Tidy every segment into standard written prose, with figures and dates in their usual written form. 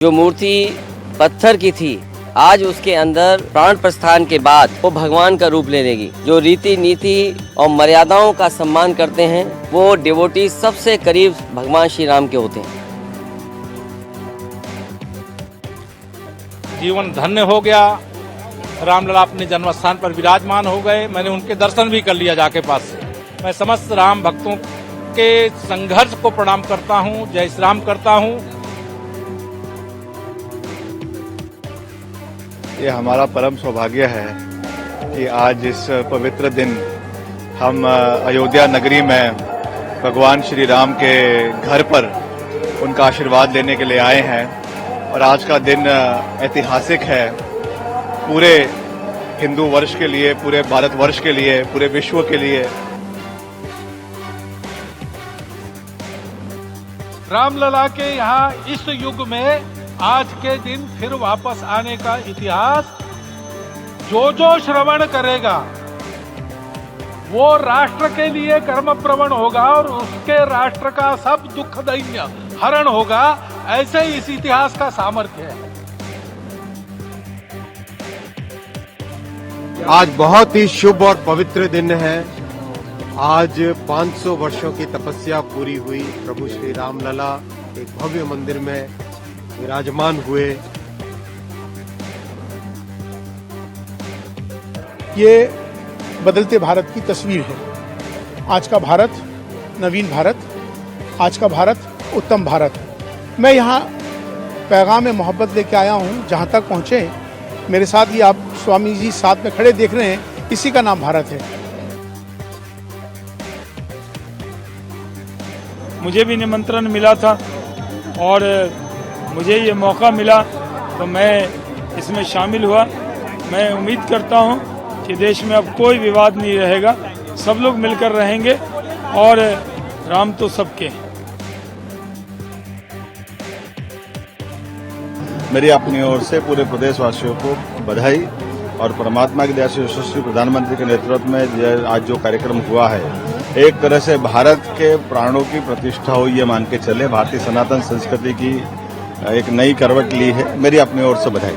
जो मूर्ति पत्थर की थी, आज उसके अंदर प्राण प्रस्थान के बाद वो भगवान का रूप ले लेगी। जो रीति नीति और मर्यादाओं का सम्मान करते हैं वो डिवोटी सबसे करीब भगवान श्री राम के होते हैं। जीवन धन्य हो गया। रामलला अपने जन्म स्थान पर विराजमान हो गए। मैंने उनके दर्शन भी कर लिया जाके पास से। मैं समस्त राम भक्तों के संघर्ष को प्रणाम करता हूँ, जय श्री राम करता हूँ। ये हमारा परम सौभाग्य है कि आज इस पवित्र दिन हम अयोध्या नगरी में भगवान श्री राम के घर पर उनका आशीर्वाद लेने के लिए आए हैं। और आज का दिन ऐतिहासिक है पूरे हिंदू वर्ष के लिए, पूरे भारतवर्ष के लिए, पूरे विश्व के लिए। रामलला के यहाँ इस युग में आज के दिन फिर वापस आने का इतिहास जो श्रवण करेगा वो राष्ट्र के लिए कर्म प्रवण होगा और उसके राष्ट्र का सब दुख दैन्य हरण होगा। ऐसे इस इतिहास का सामर्थ्य है। आज बहुत ही शुभ और पवित्र दिन है। आज 500 वर्षों की तपस्या पूरी हुई। प्रभु श्री रामलला एक भव्य मंदिर में विराजमान हुए। ये बदलते भारत की तस्वीर है। आज का भारत नवीन भारत, आज का भारत उत्तम भारत। मैं यहाँ पैगाम में मोहब्बत लेके आया हूँ। जहाँ तक पहुँचे मेरे साथ ये आप स्वामी जी साथ में खड़े देख रहे हैं, इसी का नाम भारत है। मुझे भी निमंत्रण मिला था और मुझे ये मौका मिला तो मैं इसमें शामिल हुआ। मैं उम्मीद करता हूँ कि देश में अब कोई विवाद नहीं रहेगा, सब लोग मिलकर रहेंगे और राम तो सबके हैं। मेरी अपनी ओर से पूरे प्रदेशवासियों को बधाई और परमात्मा की दया से यशस्वी प्रधानमंत्री के नेतृत्व में आज जो कार्यक्रम हुआ है, एक तरह से भारत के प्राणों की प्रतिष्ठा हो ये मान के चले। भारतीय सनातन संस्कृति की एक नई करवट ली है। मेरी अपनी ओर से बधाई।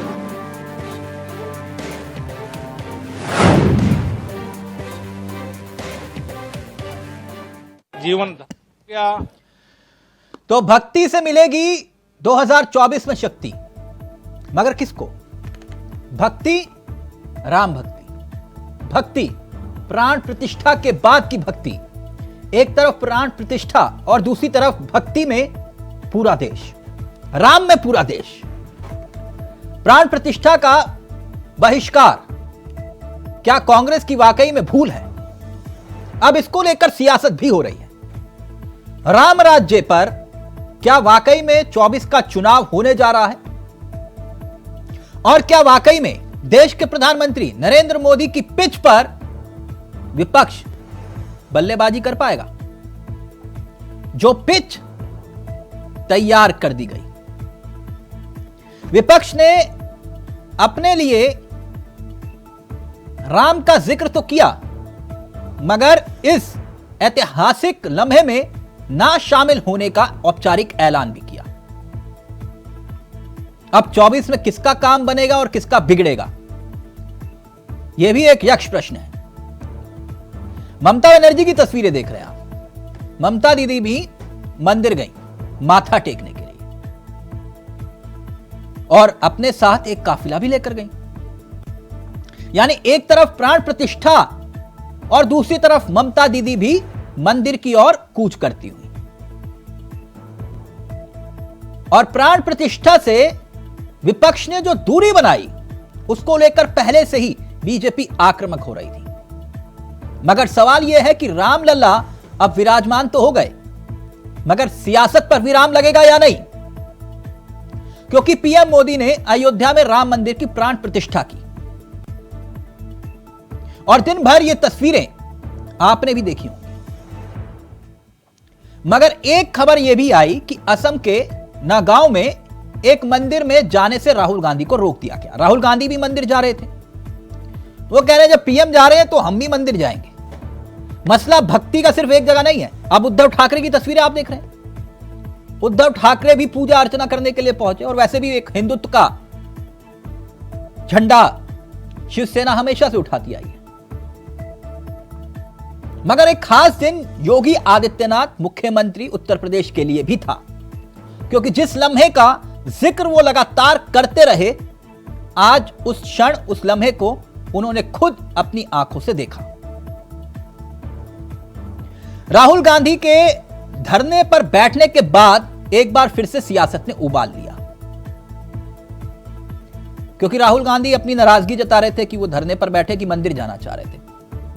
जीवन क्या तो भक्ति से मिलेगी 2024 में शक्ति, मगर किसको? भक्ति, राम भक्ति। भक्ति प्राण प्रतिष्ठा के बाद की भक्ति। एक तरफ प्राण प्रतिष्ठा और दूसरी तरफ भक्ति में पूरा देश, राम में पूरा देश। प्राण प्रतिष्ठा का बहिष्कार क्या कांग्रेस की वाकई में भूल है? अब इसको लेकर सियासत भी हो रही है। राम राज्य पर क्या वाकई में 24 का चुनाव होने जा रहा है? और क्या वाकई में देश के प्रधानमंत्री नरेंद्र मोदी की पिच पर विपक्ष बल्लेबाजी कर पाएगा? जो पिच तैयार कर दी गई, विपक्ष ने अपने लिए राम का जिक्र तो किया, मगर इस ऐतिहासिक लम्हे में ना शामिल होने का औपचारिक ऐलान भी किया। अब 24 में किसका काम बनेगा और किसका बिगड़ेगा, यह भी एक यक्ष प्रश्न है। ममता बनर्जी की तस्वीरें देख रहे हैं आप। ममता दीदी भी मंदिर गई माथा टेकने के लिए और अपने साथ एक काफिला भी लेकर गई। यानी एक तरफ प्राण प्रतिष्ठा और दूसरी तरफ ममता दीदी भी मंदिर की ओर कूच करती हुई। और प्राण प्रतिष्ठा से विपक्ष ने जो दूरी बनाई उसको लेकर पहले से ही बीजेपी आक्रामक हो रही थी। मगर सवाल यह है कि रामलला अब विराजमान तो हो गए, मगर सियासत पर विराम लगेगा या नहीं? क्योंकि पीएम मोदी ने अयोध्या में राम मंदिर की प्राण प्रतिष्ठा की और दिन भर ये तस्वीरें आपने भी देखी होंगी। मगर एक खबर यह भी आई कि असम के नागांव में एक मंदिर में जाने से राहुल गांधी को रोक दिया गया। राहुल गांधी भी मंदिर जा रहे थे। वो कह रहे हैं जब पीएम जा रहे हैं तो हम भी मंदिर जाएंगे। मसला भक्ति का सिर्फ एक जगह नहीं है। अब उद्धव ठाकरे की तस्वीरें आप देख रहे हैं। उद्धव ठाकरे भी पूजा अर्चना करने के लिए पहुंचे और वैसे भी एक हिंदुत्व का झंडा शिवसेना हमेशा से उठाती आई है। मगर एक खास दिन योगी आदित्यनाथ मुख्यमंत्री उत्तर प्रदेश के लिए भी था, क्योंकि जिस लम्हे का जिक्र वो लगातार करते रहे, आज उस क्षण, उस लम्हे को उन्होंने खुद अपनी आंखों से देखा। राहुल गांधी के धरने पर बैठने के बाद एक बार फिर से सियासत ने उबाल लिया, क्योंकि राहुल गांधी अपनी नाराजगी जता रहे थे कि वो धरने पर बैठे, कि मंदिर जाना चाह रहे थे।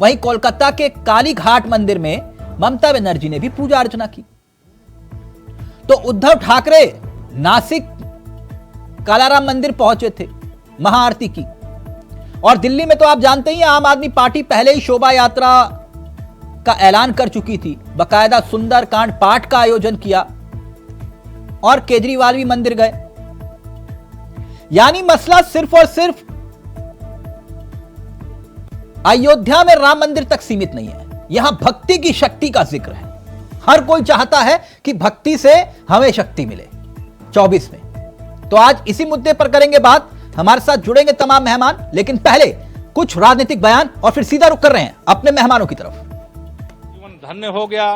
वहीं कोलकाता के काली घाट मंदिर में ममता बनर्जी ने भी पूजा अर्चना की। तो उद्धव ठाकरे नासिक कालाराम मंदिर पहुंचे थे महाआरती की, और दिल्ली में तो आप जानते ही आम आदमी पार्टी पहले ही शोभा यात्रा का ऐलान कर चुकी थी, बकायदा सुंदरकांड पाठ का आयोजन किया, और केजरीवाल भी मंदिर गए। यानी मसला सिर्फ और सिर्फ अयोध्या में राम मंदिर तक सीमित नहीं है, यहां भक्ति की शक्ति का जिक्र है। हर कोई चाहता है कि भक्ति से हमें शक्ति मिले 24 में। तो आज इसी मुद्दे पर करेंगे बात। हमारे साथ जुड़ेंगे तमाम मेहमान, लेकिन पहले कुछ राजनीतिक बयान और फिर सीधा रुख कर रहे हैं अपने मेहमानों की तरफ। जीवन धन्य हो गया,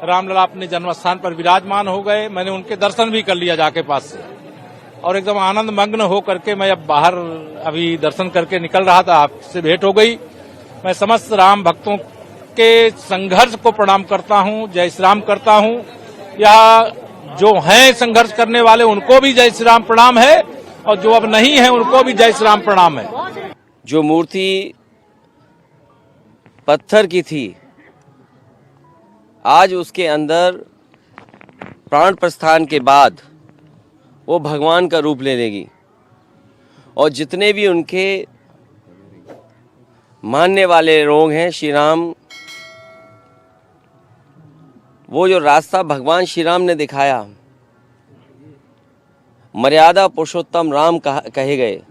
रामलला अपने जन्म स्थान पर विराजमान हो गए। मैंने उनके दर्शन भी कर लिया जाके पास से, और एकदम आनंद मग्न हो करके मैं अब बाहर अभी दर्शन करके निकल रहा था, आपसे भेंट हो गई। मैं समस्त राम भक्तों के संघर्ष को प्रणाम करता हूं, जय श्री राम करता हूं। या जो हैं संघर्ष करने वाले उनको भी जय श्री राम प्रणाम है, और जो अब नहीं है उनको भी जय श्री राम प्रणाम है। जो मूर्ति पत्थर की थी, आज उसके अंदर प्राण प्रस्थान के बाद वो भगवान का रूप ले लेगी, और जितने भी उनके मानने वाले लोग हैं श्री राम, वो जो रास्ता भगवान श्री राम ने दिखाया, मर्यादा पुरुषोत्तम राम कहे गए,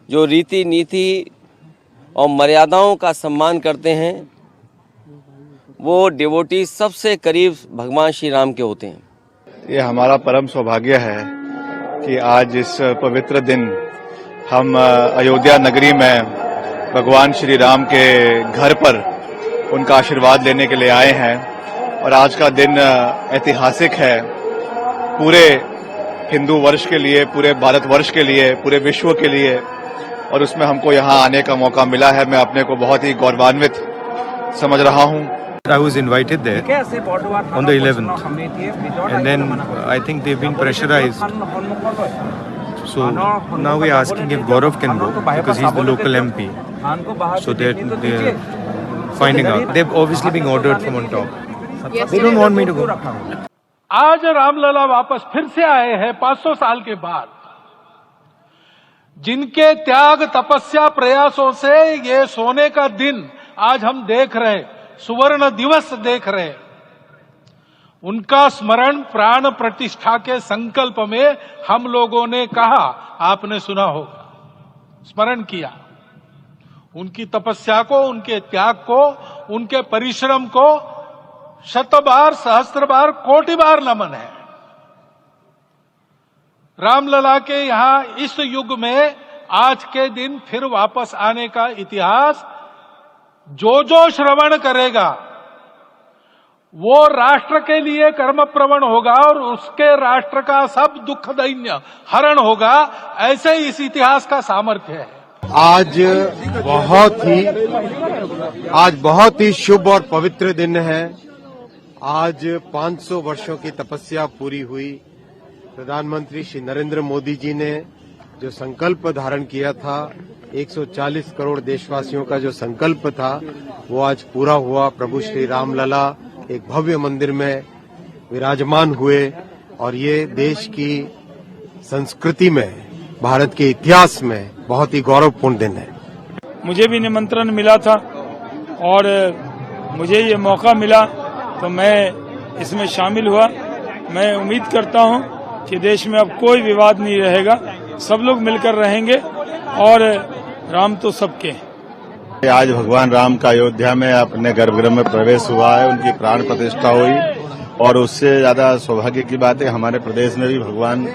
जो रीति नीति और मर्यादाओं का सम्मान करते हैं, वो डिवोटी सबसे करीब भगवान श्री राम के होते हैं। ये हमारा परम सौभाग्य है कि आज इस पवित्र दिन हम अयोध्या नगरी में भगवान श्री राम के घर पर उनका आशीर्वाद लेने के लिए आए हैं। और आज का दिन ऐतिहासिक है पूरे हिंदू वर्ष के लिए, पूरे भारतवर्ष के लिए, पूरे विश्व के लिए, और उसमें हमको यहाँ आने का मौका मिला है। मैं अपने को बहुत ही गौरवान्वित समझ रहा हूँ। I was invited there on the 11th, and then I think they've been pressurized. So now we're asking if Gaurav can go because he's the local MP. So they're finding out. They've obviously been ordered from on top. They don't want me to go. आज रामलला वापस फिर से आए हैं 500 साल के बाद। जिनके त्याग तपस्या प्रयासों से ये सोने का दिन आज हम देख रहे, सुवर्ण दिवस देख रहे, उनका स्मरण प्राण प्रतिष्ठा के संकल्प में हम लोगों ने कहा, आपने सुना होगा, स्मरण किया। उनकी तपस्या को, उनके त्याग को, उनके परिश्रम को शत बार, सहस्त्र बार, कोटि बार नमन है। रामलला के यहां इस युग में आज के दिन फिर वापस आने का इतिहास जो श्रवण करेगा वो राष्ट्र के लिए कर्म प्रवण होगा और उसके राष्ट्र का सब दुख दैन्य हरण होगा। ऐसे ही इस इतिहास का सामर्थ्य है। आज बहुत ही शुभ और पवित्र दिन है। आज 500 वर्षों की तपस्या पूरी हुई। प्रधानमंत्री श्री नरेंद्र मोदी जी ने जो संकल्प धारण किया था, 140 करोड़ देशवासियों का जो संकल्प था, वो आज पूरा हुआ। प्रभु श्री रामलला एक भव्य मंदिर में विराजमान हुए और ये देश की संस्कृति में, भारत के इतिहास में बहुत ही गौरवपूर्ण दिन है। मुझे भी निमंत्रण मिला था और मुझे ये मौका मिला तो मैं इसमें शामिल हुआ। मैं उम्मीद करता हूं कि देश में अब कोई विवाद नहीं रहेगा, सब लोग मिलकर रहेंगे और राम तो सबके हैं। आज भगवान राम का अयोध्या में अपने गर्भगृह में प्रवेश हुआ है, उनकी प्राण प्रतिष्ठा हुई और उससे ज्यादा सौभाग्य की बात है हमारे प्रदेश में भी भगवान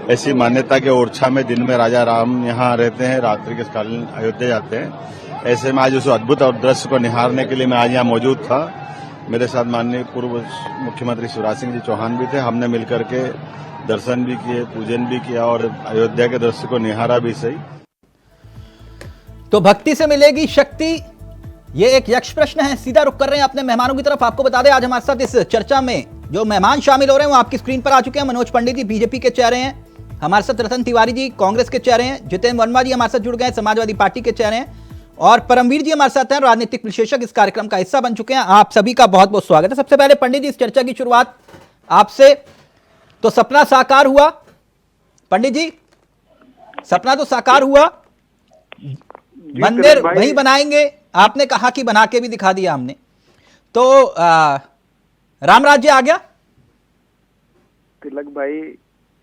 ऐसी मान्यता के ओरछा में दिन में राजा राम यहाँ रहते हैं, रात्रि के कालीन अयोध्या जाते हैं। ऐसे में आज उस अद्भुत और दृश्य को निहारने के लिए मैं आज यहाँ मौजूद था। मेरे साथ माननीय पूर्व मुख्यमंत्री शिवराज सिंह जी चौहान भी थे। हमने मिलकर के दर्शन भी किए, पूजन भी किया और अयोध्या के दृश्य को निहारा भी सही। तो भक्ति से मिलेगी शक्ति, ये एक यक्ष प्रश्न है। सीधा रुख कर रहे हैं अपने मेहमानों की तरफ। आपको बता दें आज हमारे साथ इस चर्चा में जो मेहमान शामिल हो रहे हैं वो आपकी स्क्रीन पर आ चुके हैं। मनोज पंडित जी बीजेपी के चेहरे हैं, हमारे साथ रतन तिवारी जी कांग्रेस के चेहरे हैं, जितेंद्र वर्मा जी हमारे साथ जुड़ गए हैं, समाजवादी पार्टी के चेहरे हैं, और परमवीर जी हमारे साथ हैं, राजनीतिक विशेषज्ञ, इस कार्यक्रम का हिस्सा बन चुके हैं। आप सभी का बहुत बहुत स्वागत है। सबसे पहले पंडित जी इस चर्चा की शुरुआत आपसे। तो सपना साकार हुआ पंडित जी, सपना तो साकार हुआ, मंदिर वही बनाएंगे, आपने कहा कि बना के भी दिखा दिया हमने। तो राम राज्य आ गया। तिलक भाई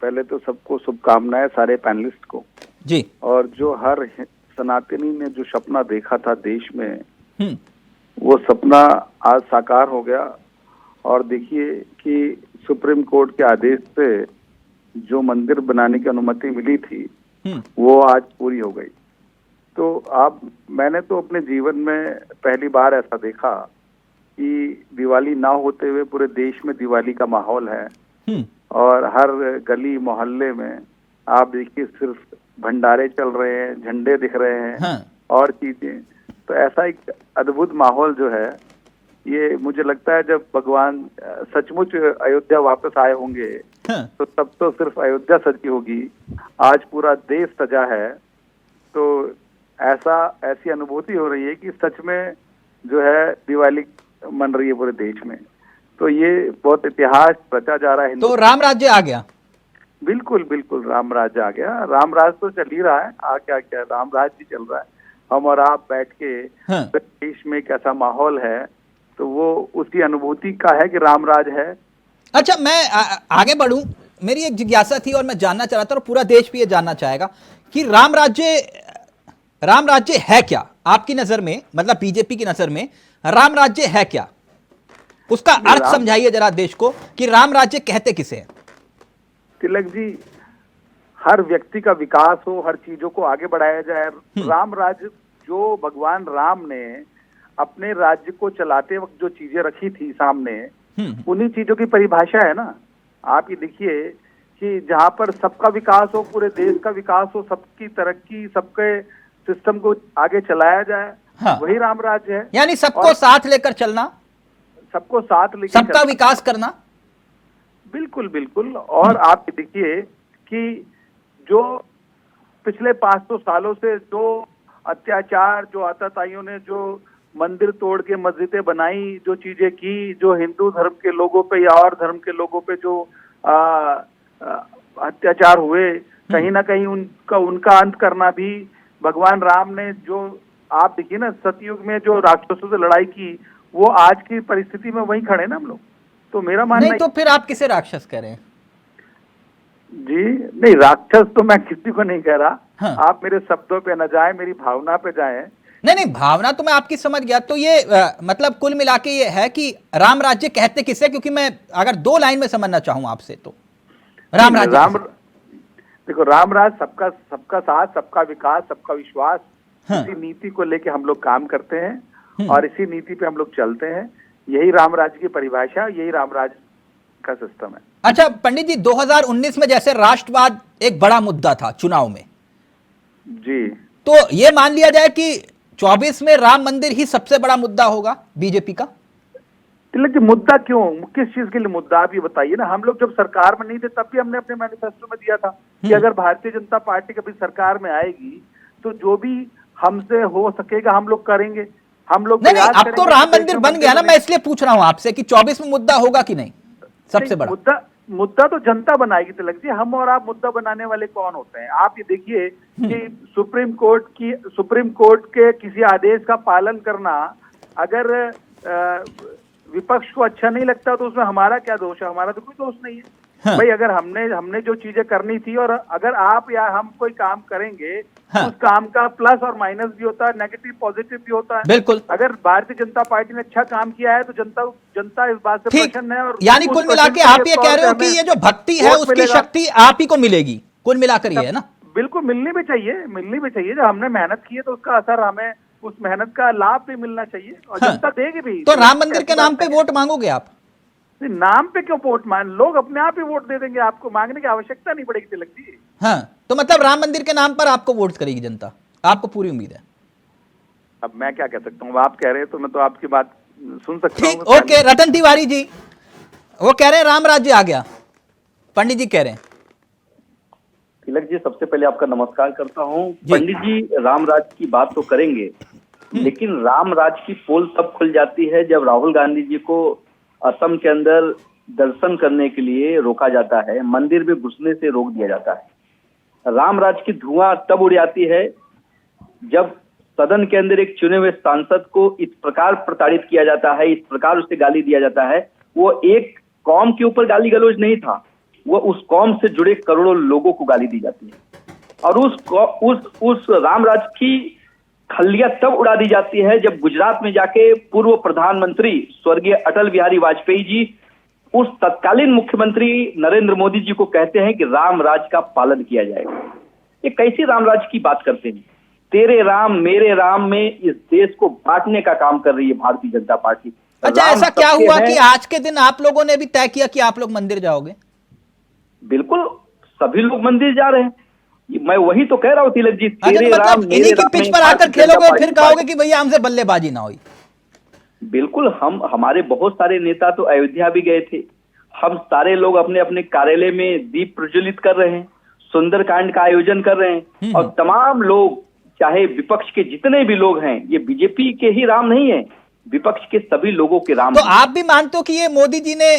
पहले तो सबको शुभकामनाएं सारे पैनलिस्ट को जी। और जो हर सनातनी ने जो सपना देखा था देश में, वो सपना आज साकार हो गया। और देखिए कि सुप्रीम कोर्ट के आदेश से जो मंदिर बनाने की अनुमति मिली थी वो आज पूरी हो गई। तो मैंने तो अपने जीवन में पहली बार ऐसा देखा कि दिवाली ना होते हुए पूरे देश में दिवाली का माहौल है और हर गली मोहल्ले में आप देखिए सिर्फ भंडारे चल रहे हैं, झंडे दिख रहे हैं और चीजें। तो ऐसा एक अद्भुत माहौल जो है, ये मुझे लगता है जब भगवान सचमुच अयोध्या वापस आए होंगे तो तब तो सिर्फ अयोध्या सजी होगी। आज पूरा देश सजा है, तो ऐसी अनुभूति हो रही है कि सच में जो है दिवाली मन रही है पूरे देश में। तो ये बहुत इतिहास रचा जा रहा है। तो राम राज्य आ गया। बिल्कुल बिल्कुल राम राज्य आ गया। राम राज तो चल ही रहा है, क्या राम राज ही चल रहा है। हम और आप बैठ के देश में कैसा माहौल है तो वो उसी अनुभूति का है कि राम राज है। अच्छा, मैं आगे बढ़ूं, मेरी एक जिज्ञासा थी और मैं जानना चाह रहा था और पूरा देश भी ये जानना चाहेगा कि राम राज्य है क्या आपकी नजर में, मतलब बीजेपी की नजर में राम राज्य है क्या? उसका अर्थ समझाइए जरा देश को कि राम राज्य कहते किसे हैं। तिलक जी, हर व्यक्ति का विकास हो, हर चीजों को आगे बढ़ाया जाए। राम राज्य जो भगवान राम ने अपने राज्य को चलाते वक्त जो चीजें रखी थी सामने, उन्हीं चीजों की परिभाषा है ना। आप ये देखिए कि जहां पर सबका विकास हो, पूरे देश का विकास हो, सबकी तरक्की, सबके सिस्टम को आगे चलाया जाए, वही राम राज्य है। यानी सबको साथ लेकर चलना, सबको साथ लेकर सबका विकास करना। बिल्कुल बिल्कुल। और आप देखिए कि जो पिछले 500 सालों से जो अत्याचार, जो आतताइयों ने जो मंदिर तोड़ के मस्जिदें बनाई, जो चीजें की, जो हिंदू धर्म के लोगों पे या और धर्म के लोगों पे जो अत्याचार हुए, कहीं ना कहीं उनका अंत करना भी भगवान राम ने, जो आप देखिए ना सतयुग में जो राक्षसों से लड़ाई की, वो आज की परिस्थिति में वहीं खड़े ना हम लोग। तो मेरा मानना नहीं, तो फिर आप किसे राक्षस कह रहे हैं? जी नहीं, राक्षस तो मैं किसी को नहीं कह रहा। आप मेरे शब्दों पे न जाए, मेरी भावना पे जाए। नहीं, भावना तो मैं आपकी समझ गया। तो ये मतलब कुल मिला के ये है कि राम राज्य कहते किसे, क्योंकि मैं अगर 2 लाइन में समझना चाहूं आपसे तो राम राज्य देखो, राम राज सबका साथ, सबका विकास, सबका विश्वास, इसी नीति को लेके हम लोग काम करते हैं और इसी नीति पे हम लोग चलते हैं। यही राम राज्य की परिभाषा, यही राम राज्य का सिस्टम है। अच्छा पंडित जी, 2019 में जैसे राष्ट्रवाद एक बड़ा मुद्दा था चुनाव में जी, तो ये मान लिया जाए कि 24 में राम मंदिर ही सबसे बड़ा मुद्दा होगा बीजेपी का? तिलक जी, मुद्दा क्यों, किस चीज के लिए मुद्दा, आप ये बताइए ना। हम लोग जब सरकार में नहीं थे तब भी हमने अपने मैनिफेस्टो में दिया था कि अगर भारतीय जनता पार्टी कभी सरकार में आएगी तो जो भी हमसे हो सकेगा हम लोग करेंगे। हम लोग नहीं, अब तो राम मंदिर बन गया ना, मैं इसलिए पूछ रहा हूं आपसे कि 24 में मुद्दा होगा कि नहीं सबसे बड़ा? मुद्दा तो जनता बनाएगी तिलक जी। हम और आप मुद्दा बनाने वाले कौन होते हैं? आप ये देखिए कि सुप्रीम कोर्ट के किसी आदेश का पालन करना अगर विपक्ष को अच्छा नहीं लगता तो उसमें हमारा क्या दोष है? हमारा तो कोई दोष नहीं है। हाँ। भाई अगर हमने जो चीजें करनी थी, और अगर आप या हम कोई काम करेंगे, हाँ। उस काम का प्लस और माइनस भी होता है, नेगेटिव पॉजिटिव भी होता है। बिल्कुल। अगर भारतीय जनता पार्टी ने अच्छा काम किया है तो जनता इस बात से ठीक, प्रसन्न है। और यानी उस कुल मिला के प्रसन्न आप ये तौर कह रहे हो पे कि हमें ये जो भक्ति है वोट उसकी मिलेगा। शक्ति आप ही को मिलेगी, कुल मिला कर ये है ना? बिल्कुल मिलनी भी चाहिए। जब हमने मेहनत की है तो उसका असर, हमें उस मेहनत का लाभ भी मिलना चाहिए, और हाँ। जनता देगी भी। तो राम मंदिर के नाम पे वोट मांगोगे आप? नाम पे क्यों वोट मांग, लोग अपने आप ही वोट दे देंगे, आपको मांगने की आवश्यकता नहीं पड़ेगी तिलक जी। हाँ, तो मतलब राम मंदिर के नाम पर आपको वोट करेगी जनता, आपको पूरी उम्मीद है? अब मैं क्या कह सकता हूँ, आप कह रहे हैं तो मैं तो आपकी बात सुन सकता ठीक, हूँ। ओके। रतन तिवारी जी वो कह रहे हैं राम राज्य आ गया, पंडित जी कह रहे हैं। तिलक जी, सबसे पहले आपका नमस्कार करता हूँ। जी। पंडित जी, राम राज की बात तो करेंगे, लेकिन राम राज की पोल तब खुल जाती है जब राहुल गांधी जी को असम के अंदर दर्शन करने के लिए रोका जाता है, मंदिर में घुसने से रोक दिया जाता है। राम राज की धुआं तब उड़ जाती है जब सदन के अंदर एक चुने हुए सांसद को इस प्रकार प्रताड़ित किया जाता है, इस प्रकार उसे गाली दिया जाता है। वो एक कौम के ऊपर गाली गलौज नहीं था, वो उस कौम से जुड़े करोड़ों लोगों को गाली दी जाती है। और उस रामराज की खल्लियां तब उड़ा दी जाती है जब गुजरात में जाके पूर्व प्रधानमंत्री स्वर्गीय अटल बिहारी वाजपेयी जी उस तत्कालीन मुख्यमंत्री नरेंद्र मोदी जी को कहते हैं कि राम राज का पालन किया जाएगा। ये कैसी रामराज की बात करते हैं? तेरे राम मेरे राम में इस देश को बांटने का काम कर रही है भारतीय जनता पार्टी। अच्छा, ऐसा क्या हुआ कि आज के दिन आप लोगों ने भी तय किया कि आप लोग मंदिर जाओगे? बिल्कुल, सभी लोग मंदिर जा रहे हैं। मैं वही तो कह रहा हूँ तिलक जी, अच्छा, तेरे तो राम मतलब मेरे इन्हीं की राम पिच में पर आकर भारतीय खेलोगे, जनता फिर पार्टी कहोगे कि भैया हमसे बल्लेबाजी ना हुई? बिल्कुल, हमारे बहुत सारे नेता तो अयोध्या भी गए थे। हम सारे लोग अपने अपने कार्यालय में दीप प्रज्वलित कर रहे हैं, सुंदरकांड का आयोजन कर रहे हैं, और तमाम लोग, चाहे विपक्ष के जितने भी लोग हैं, ये बीजेपी के ही राम नहीं है, विपक्ष के सभी लोगों के राम तो हैं। आप भी मानते हो कि ये मोदी जी ने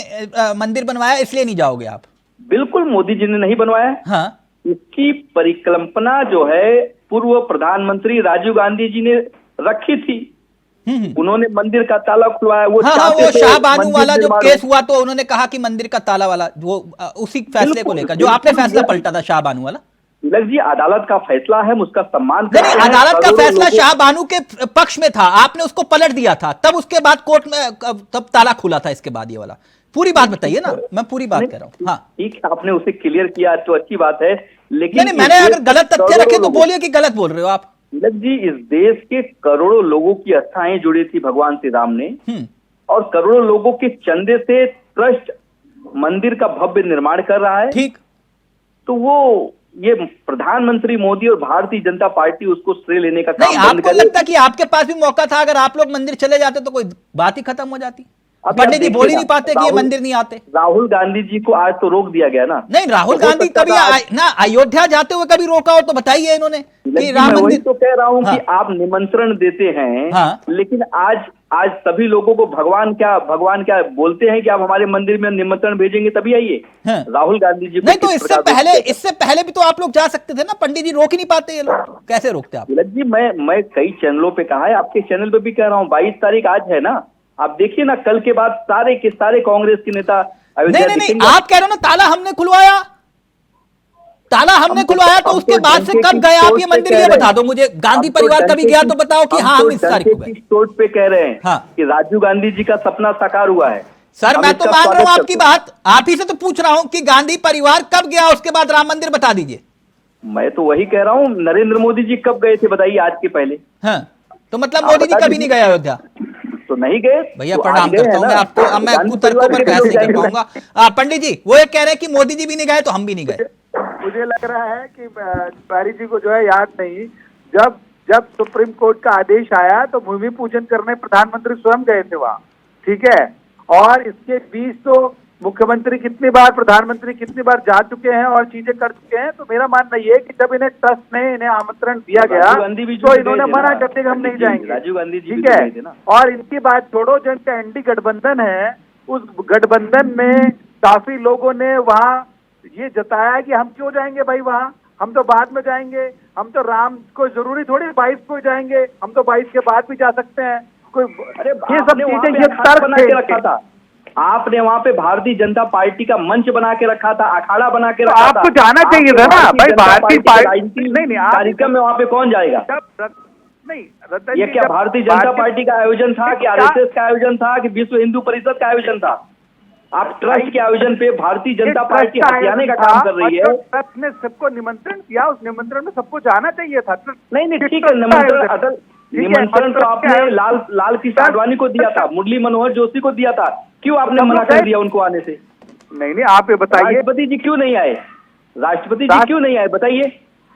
मंदिर बनवाया इसलिए नहीं जाओगे आप? बिल्कुल, मोदी जी ने नहीं बनवाया। हाँ, इसकी परिकल्पना जो है पूर्व प्रधानमंत्री राजीव गांधी जी ने रखी थी। उन्होंने मंदिर का ताला खुलवाया। वो हाँ, चाहते वो थे शाह बानू मंदिर वाला जो निर्माण केस हुआ तो उन्होंने कहा कि मंदिर का ताला वाला वो उसी फैसले को लेकर जो आपने फैसला पलटा था, शाह बानू वाला। तिलक जी, अदालत का फैसला है, हम उसका सम्मान नहीं, करते हैं। अदालत का करोड़ों फैसला लोगों- शाह बानू के पक्ष में था, आपने उसको पलट दिया था, तब उसके बाद कोर्ट में तब ताला खुला था। इसके बाद ये वाला पूरी बात बताइए ना, मैं पूरी बात कर रहा हूँ। हाँ ठीक है, आपने उसे क्लियर किया तो अच्छी बात है, लेकिन नहीं, मैंने अगर गलत तथ्य रखे तो बोलिए कि गलत बोल रहे हो आप। तिलक जी, इस देश के करोड़ों लोगों की आस्थाएं जुड़ी थी भगवान श्री राम ने, और करोड़ों लोगों के चंदे से ट्रस्ट मंदिर का भव्य निर्माण कर रहा है। ठीक, तो वो ये प्रधानमंत्री मोदी और भारतीय जनता पार्टी उसको श्रेय लेने का नहीं, काम बंद आपको करे। लगता कि आपके पास भी मौका था, अगर आप लोग मंदिर चले जाते तो कोई बात ही खत्म हो जाती? अभी पंडित आप जी बोल ही देखिए नहीं ना, पाते कि ये राहुल- मंदिर नहीं आते। राहुल गांधी जी को आज तो रोक दिया गया ना। नहीं, राहुल तो हो गांधी सकता कभी था आज- ना अयोध्या जाते हुए कभी रोका हो तो बताइए इन्होंने कि लेकिन राम मैं वही मंदिर। तो कह रहा हूँ हाँ। कि आप निमंत्रण देते हैं, हाँ। लेकिन आज सभी लोगों को भगवान क्या बोलते हैं कि आप हमारे मंदिर में निमंत्रण भेजेंगे तभी आइए। हाँ। राहुल गांधी जी को नहीं, तो किस इससे प्रकार पहले रोकते हैं? इससे पहले भी तो आप लोग जा सकते थे ना, पंडित जी रोक ही नहीं पाते ये लोग, कैसे रोकते आप? तिलक जी, मैं कई चैनलों पे कहा है, आपके चैनल पे भी कह रहा हूँ, 22 तारीख आज है ना, आप देखिए ना, कल के बाद सारे के सारे कांग्रेस के नेता अयोध्या नहीं, दिखेंगे। आप कह रहे हो ना ताला हमने खुलवाया, ताला हमने खुलवाया, तो उसके बाद से कब गए आप ये मंदिर, ये बता दो मुझे। गांधी परिवार कभी गया तो बताओ कि हाँ हम इस तारीख को गए। चोट पे कह रहे हैं हाँ। कि राजीव गांधी जी का सपना साकार हुआ है। सर, हम मैं तो इसका मान रहा हूं स्वागत आपकी करते हैं। बात, आप ही से तो पूछ रहा हूं कि गांधी परिवार कब गया, उसके बाद राम मंदिर बता दीजिए। मैं तो वही कह रहा हूँ, नरेंद्र मोदी जी कब गए थे बताइए आज के पहले? हाँ, तो मतलब आप मोदी जी बता कभी नहीं दीजिए। गए अयोध्या? तो नहीं गए भैया तो प्रणाम आज गए करता हैं हूं ना। मैं आपको, अब मैं गांधी कुतर्कों परिवार पर के बहस नहीं कर लोग पाऊंगा। पंडित जी वो ये कह रहे हैं कि मोदी जी भी नहीं गए तो हम भी नहीं गए। मुझे लग रहा है कि तिवारी जी को जो है याद नहीं, जब सुप्रीम कोर्ट का आदेश आया तो भूमि पूजन करने प्रधानमंत्री स्वयं गए थे वहाँ, ठीक है। और इसके बीच तो मुख्यमंत्री कितनी बार, प्रधानमंत्री कितनी बार जा चुके हैं और चीजें कर चुके हैं। तो मेरा मानना ये है कि जब इन्हें ट्रस्ट ने इन्हें आमंत्रण दिया गया राजीव गांधी भी तो गए इन्होंने थे मना ना। कर दिया कि हम नहीं जाएंगे। राजीव गांधी जी भी ठीक है, गए थे ना। और इनकी बात छोड़ो, जो इनका एनडी गठबंधन है, उस गठबंधन में काफी लोगों ने वहाँ ये जताया कि हम क्यों जाएंगे भाई वहाँ, हम तो बाद में जाएंगे, हम तो राम को जरूरी थोड़ी 22 को जाएंगे, हम तो 22 के बाद भी जा सकते हैं। कोई अरे ये सब आपने वहाँ चीजें, पे ये अखाड़ा तर्क बना थे के रखा था। आपने वहाँ पे भारतीय जनता पार्टी का मंच बना के रखा था, अखाड़ा बना के तो रखा था। आपको जाना चाहिए था ना भाई, भारतीय पार्टी नहीं, कार्यक्रम में वहाँ पे कौन जाएगा? नहीं रतन ये जी, क्या जब भारतीय जनता पार्टी का आयोजन था कि आरएसएस का आयोजन था कि विश्व हिंदू परिषद का आयोजन था? आप ट्रस्ट के आयोजन पे भारतीय जनता पार्टी हथियाने का काम कर रही है। ट्रस्ट ने सबको निमंत्रण दिया, उस निमंत्रण में सबको जाना चाहिए था। नहीं ठीक है, निमंत्रण तो आपने लाल कृष्ण आडवाणी को दिया था, मुरली मनोहर जोशी को दिया था, क्यों आपने मना कर दिया उनको आने से? नहीं आप ये बताइए, राष्ट्रपति जी क्यों नहीं आए? राष्ट्रपति जी क्यों नहीं आए बताइए?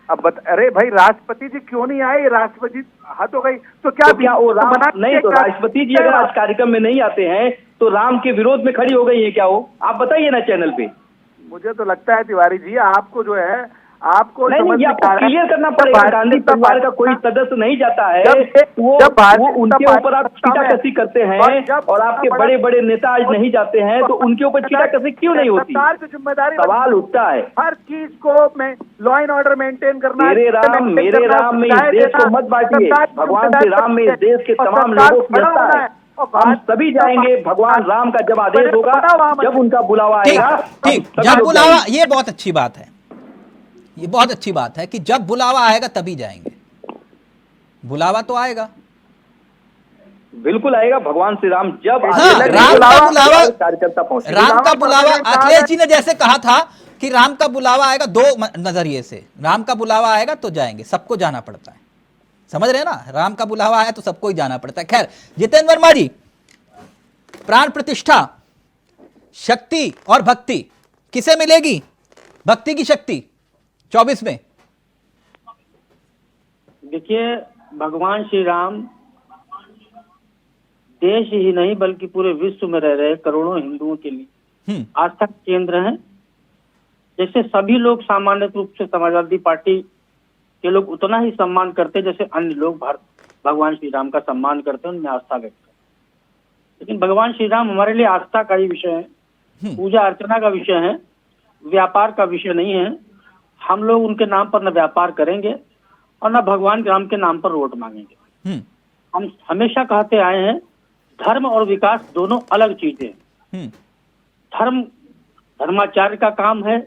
अरे भाई राष्ट्रपति जी क्यों नहीं आए? राष्ट्रपति हद हो गई तो क्या वो राम नहीं, तो राष्ट्रपति जी अगर आज कार्यक्रम में नहीं आते हैं तो राम के विरोध में खड़ी हो गई है क्या वो? आप बताइए ना चैनल पे। मुझे तो लगता है तिवारी जी, आपको जो है आपको नहीं, आपको क्लियर करना पड़ेगा। गांधी परिवार का कोई सदस्य नहीं जाता है, वो उनके ऊपर आप छीटाकशी करते हैं, और आपके बड़े बड़े नेता आज नहीं जाते हैं तो उनके ऊपर छीटाकशी क्यों नहीं होती? सरकार की जिम्मेदारी, सवाल उठता है। हर चीज को लॉ एंड ऑर्डर मेंटेन करना। मेरे राम में इस देश को मत बांटिए। भगवान श्री राम में इस देश के तमाम लोगों की आस्था है। हम सभी जाएंगे, भगवान राम का जब आदेश होगा, जब उनका बुलावा आएगा। ठीक, जब बुलावा, ये बहुत अच्छी बात है, ये बहुत अच्छी बात है कि जब बुलावा आएगा तभी जाएंगे। बुलावा तो आएगा, बिल्कुल आएगा। भगवान श्री राम जब राम का बुलावा, कार्यकर्ता पहुंचे। राम का बुलावा, अखिलेश जी ने जैसे कहा था कि राम का बुलावा आएगा, दो नजरिए से, राम का बुलावा आएगा तो जाएंगे, सबको जाना पड़ता है, समझ रहे हैं ना? राम का बुलावा आया तो सबको ही जाना पड़ता है। खैर, जितेंद्र वर्मा जी, प्राण प्रतिष्ठा, शक्ति और भक्ति किसे मिलेगी? भक्ति की शक्ति 24 में। देखिए, भगवान श्री राम देश ही नहीं बल्कि पूरे विश्व में रह रहे करोड़ों हिंदुओं के लिए आस्था के केंद्र हैं। जैसे सभी लोग सामान्य रूप से समाजवादी पार्टी के लोग उतना ही सम्मान करते जैसे अन्य लोग भगवान श्री राम का सम्मान करते हैं, उनमें आस्था व्यक्त करते हैं। लेकिन भगवान श्री राम हमारे लिए आस्था का ही विषय है, पूजा अर्चना का विषय है, व्यापार का विषय नहीं है। हम लोग उनके नाम पर न व्यापार करेंगे और न भगवान राम के नाम पर वोट मांगेंगे। हम हमेशा कहते आए हैं, धर्म और विकास दोनों अलग चीजें हैं। धर्म धर्माचार्य का काम है,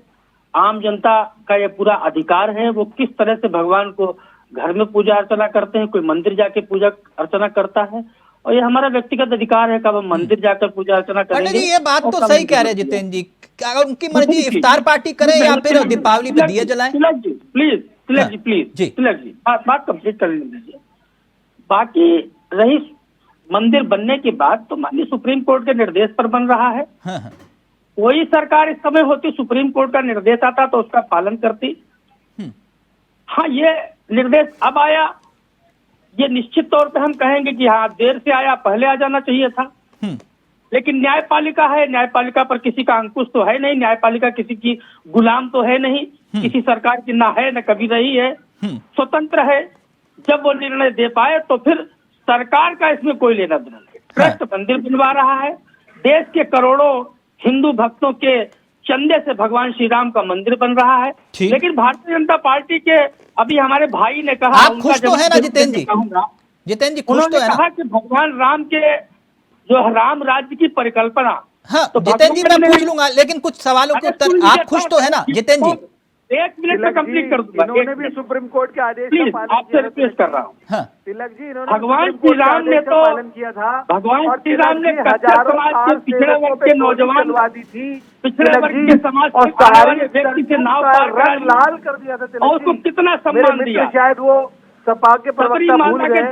आम जनता का ये पूरा अधिकार है, वो किस तरह से भगवान को घर में पूजा अर्चना करते हैं, कोई मंदिर जाके पूजा अर्चना करता है, और ये हमारा व्यक्तिगत अधिकार है कब हम मंदिर जाकर पूजा अर्चना करेंगे। ये बात तो सही कह रहे हैं जितेंद्र जी, अगर उनकी मर्जी इफ्तार पार्टी करें या फिर दीपावली पे दिए जलाएं। प्लीज बात कंप्लीट कर लीजिए। बाकी रही मंदिर बनने की बात, तो माननीय सुप्रीम कोर्ट के निर्देश पर बन रहा है। कोई सरकार इस समय होती, सुप्रीम कोर्ट का निर्देश आता तो उसका पालन करती। हाँ, ये निर्देश अब आया, ये निश्चित तौर पे हम कहेंगे कि हाँ, देर से आया, पहले आ जाना चाहिए था। लेकिन न्यायपालिका है, न्यायपालिका पर किसी का अंकुश तो है नहीं, न्यायपालिका किसी की गुलाम तो है नहीं, किसी सरकार की ना है न कभी रही है, स्वतंत्र है। जब वो निर्णय दे पाए तो फिर सरकार का इसमें कोई लेना देना नहीं। ट्रस्ट मंदिर बनवा रहा है, देश के करोड़ों हिंदू भक्तों के चंदे से भगवान श्री राम का मंदिर बन रहा है। लेकिन भारतीय जनता पार्टी के अभी हमारे भाई ने कहा, आप खुश तो है ना जितेंद्र जी? जितेंद्र जी खुश तो है ना? कहा कि भगवान राम के जो राम राज्य की परिकल्पना। हाँ, तो जितेंद्र जी मैं पूछ लूंगा, लेकिन कुछ सवालों के उत्तर, आप खुश तो है ना जितेंद्र जी? 1 मिनट में कंप्लीट कर दूंगा। इन्होंने भी सुप्रीम कोर्ट के आदेश का पालन आपसे रिक्वेस्ट कर रहा हूँ। हाँ। तिलक जी, इन्होंने भगवान श्री राम ने तो पालन किया था। भगवान श्री राम ने हजारों समाज के पिछड़े वर्ग के नौजवान, पिछड़े वर्ग के समाज और के व्यक्ति से नाव पार रंग लाल कर दिया था और उसको कितना सम्मान दिया। शायद वो सपा के प्रवक्ता भूल गए।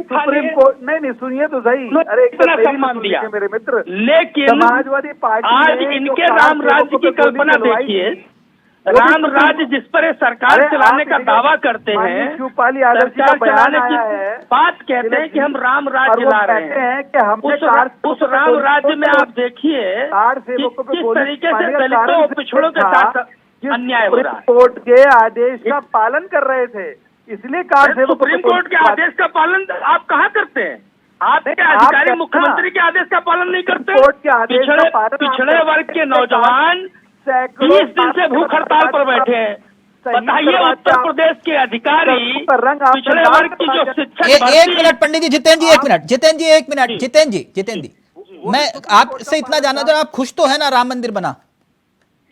सुप्रीम कोर्ट नहीं सुनिए तो सही, अरे कितना सम्मान दिया मेरे मित्र। लेकिन समाजवादी पार्टी आज इनके राम राज्य की कल्पना देखिए, राम राज्य जिस पर सरकार चलाने का दावा करते हैं, सरकार चलाने की बात कहते हैं कि हम राम राज्य ला रहे हैं कि उस राम राज्य में आप देखिए किस तरीके से दलितों और पिछड़ों के साथ अन्याय हो रहा है। कोर्ट के आदेश का पालन कर रहे थे, इसलिए सुप्रीम कोर्ट के आदेश का पालन आप कहाँ करते हैं? आपके अधिकारी मुख्यमंत्री के आदेश का पालन नहीं करते। पिछड़े वर्ग के नौजवान 30 दिन से भूख हड़ताल पर बैठे हैं। बताइए, उत्तर प्रदेश के अधिकारी पिछड़े वर्ग की जो शिक्षक। एक मिनट पंडित जी, जितेंद्र जी एक मिनट, जितेंद्र जी एक मिनट, जितेंद्र जी मैं आपसे इतना जानना चाह रहा हूं, आप खुश तो है ना राम मंदिर बना?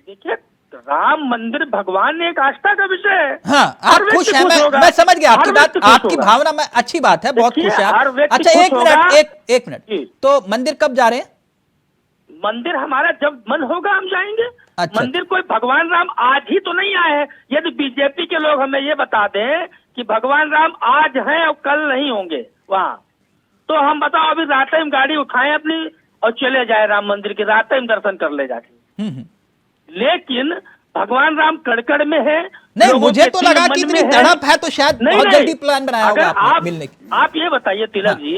देखिए, राम मंदिर भगवान एक आस्था का विषय है। हाँ, आप खुश हैं, मैं समझ गया आपकी बात, आपकी भावना में अच्छी बात है, बहुत खुश है आप। अच्छा, एक मिनट, तो मंदिर कब जा रहे हैं? मंदिर हमारा जब मन होगा हम जाएंगे। अच्छा। मंदिर कोई भगवान राम आज ही तो नहीं आए हैं। यदि बीजेपी के लोग हमें ये बता दें कि भगवान राम आज हैं और कल नहीं होंगे वहाँ, तो हम बताओ अभी रात में गाड़ी उठाएं अपनी और चले जाए राम मंदिर के, रात में दर्शन कर ले जाके। लेकिन भगवान राम कड़कड़ में है। नहीं, मुझे तो लगा कि इतनी तड़प है तो शायद बहुत जल्दी प्लान बनाया होगा आपने मिलने की। आप ये बताइए तिलक जी,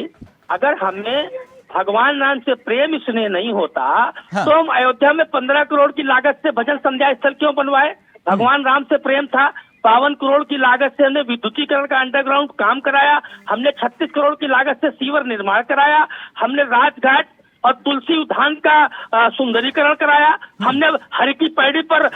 अगर हमें भगवान राम से प्रेम स्नेह नहीं होता तो हम अयोध्या में 15 करोड़ की लागत से भजन संध्या स्थल क्यों बनवाए? भगवान राम से प्रेम था, 52 करोड़ की लागत से हमने विद्युतीकरण का अंडरग्राउंड काम कराया, हमने 36 करोड़ की लागत से सीवर निर्माण कराया, हमने राजघाट और तुलसी उद्यान का सुंदरीकरण कराया, हमने हर की पैड़ी पर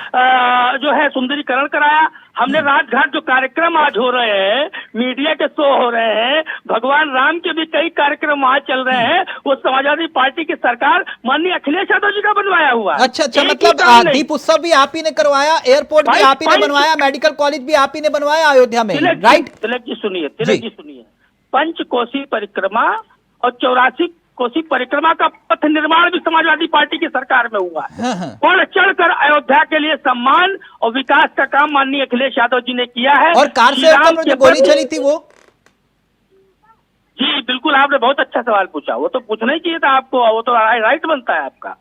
जो है सुंदरीकरण कराया, हमने राजघाट जो कार्यक्रम आज हो रहे हैं, मीडिया के शो हो रहे हैं, भगवान राम के भी कई कार्यक्रम आज चल रहे हैं, वो समाजवादी पार्टी की सरकार माननीय अखिलेश यादव जी का बनवाया हुआ है। अच्छा, मतलब दीप उत्सव भी आप ही ने करवाया, एयरपोर्ट भी आप ही ने बनवाया, मेडिकल कॉलेज भी आप ही ने बनवाया अयोध्या में, राइट? तिलक जी सुनिए, पंचकोसी परिक्रमा और 84 कोसी परिक्रमा का पथ निर्माण भी समाजवादी पार्टी की सरकार में हुआ है। बढ़ चढ़कर अयोध्या के लिए सम्मान और विकास का काम माननीय अखिलेश यादव जी ने किया है। और कार से जो गोली चली थी वो? जी बिल्कुल, आपने बहुत अच्छा सवाल पूछा। वो तो पूछना ही चाहिए था आपको, वो तो राइट बनता है आपका।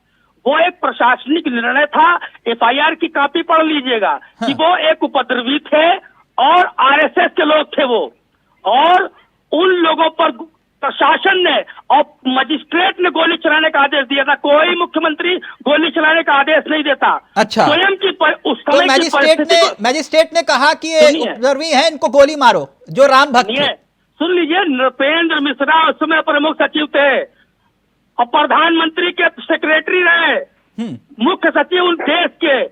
वो एक प्रशासनिक निर्णय था, FIR की कॉपी पढ़ लीजिएगा कि वो एक उपद्रवी थे और RSS के लोग थे वो, और उन लोगों पर प्रशासन ने और मजिस्ट्रेट ने गोली चलाने का आदेश दिया था। कोई मुख्यमंत्री गोली चलाने का आदेश नहीं देता। अच्छा, स्वयं की उस समय तो मजिस्ट्रेट ने कहा कि ये उपद्रवी है, इनको गोली मारो, जो राम भक्त है। सुन लीजिए, नृपेंद्र मिश्रा उस समय प्रमुख सचिव थे और प्रधानमंत्री के सेक्रेटरी रहे, मुख्य सचिव उन देश के,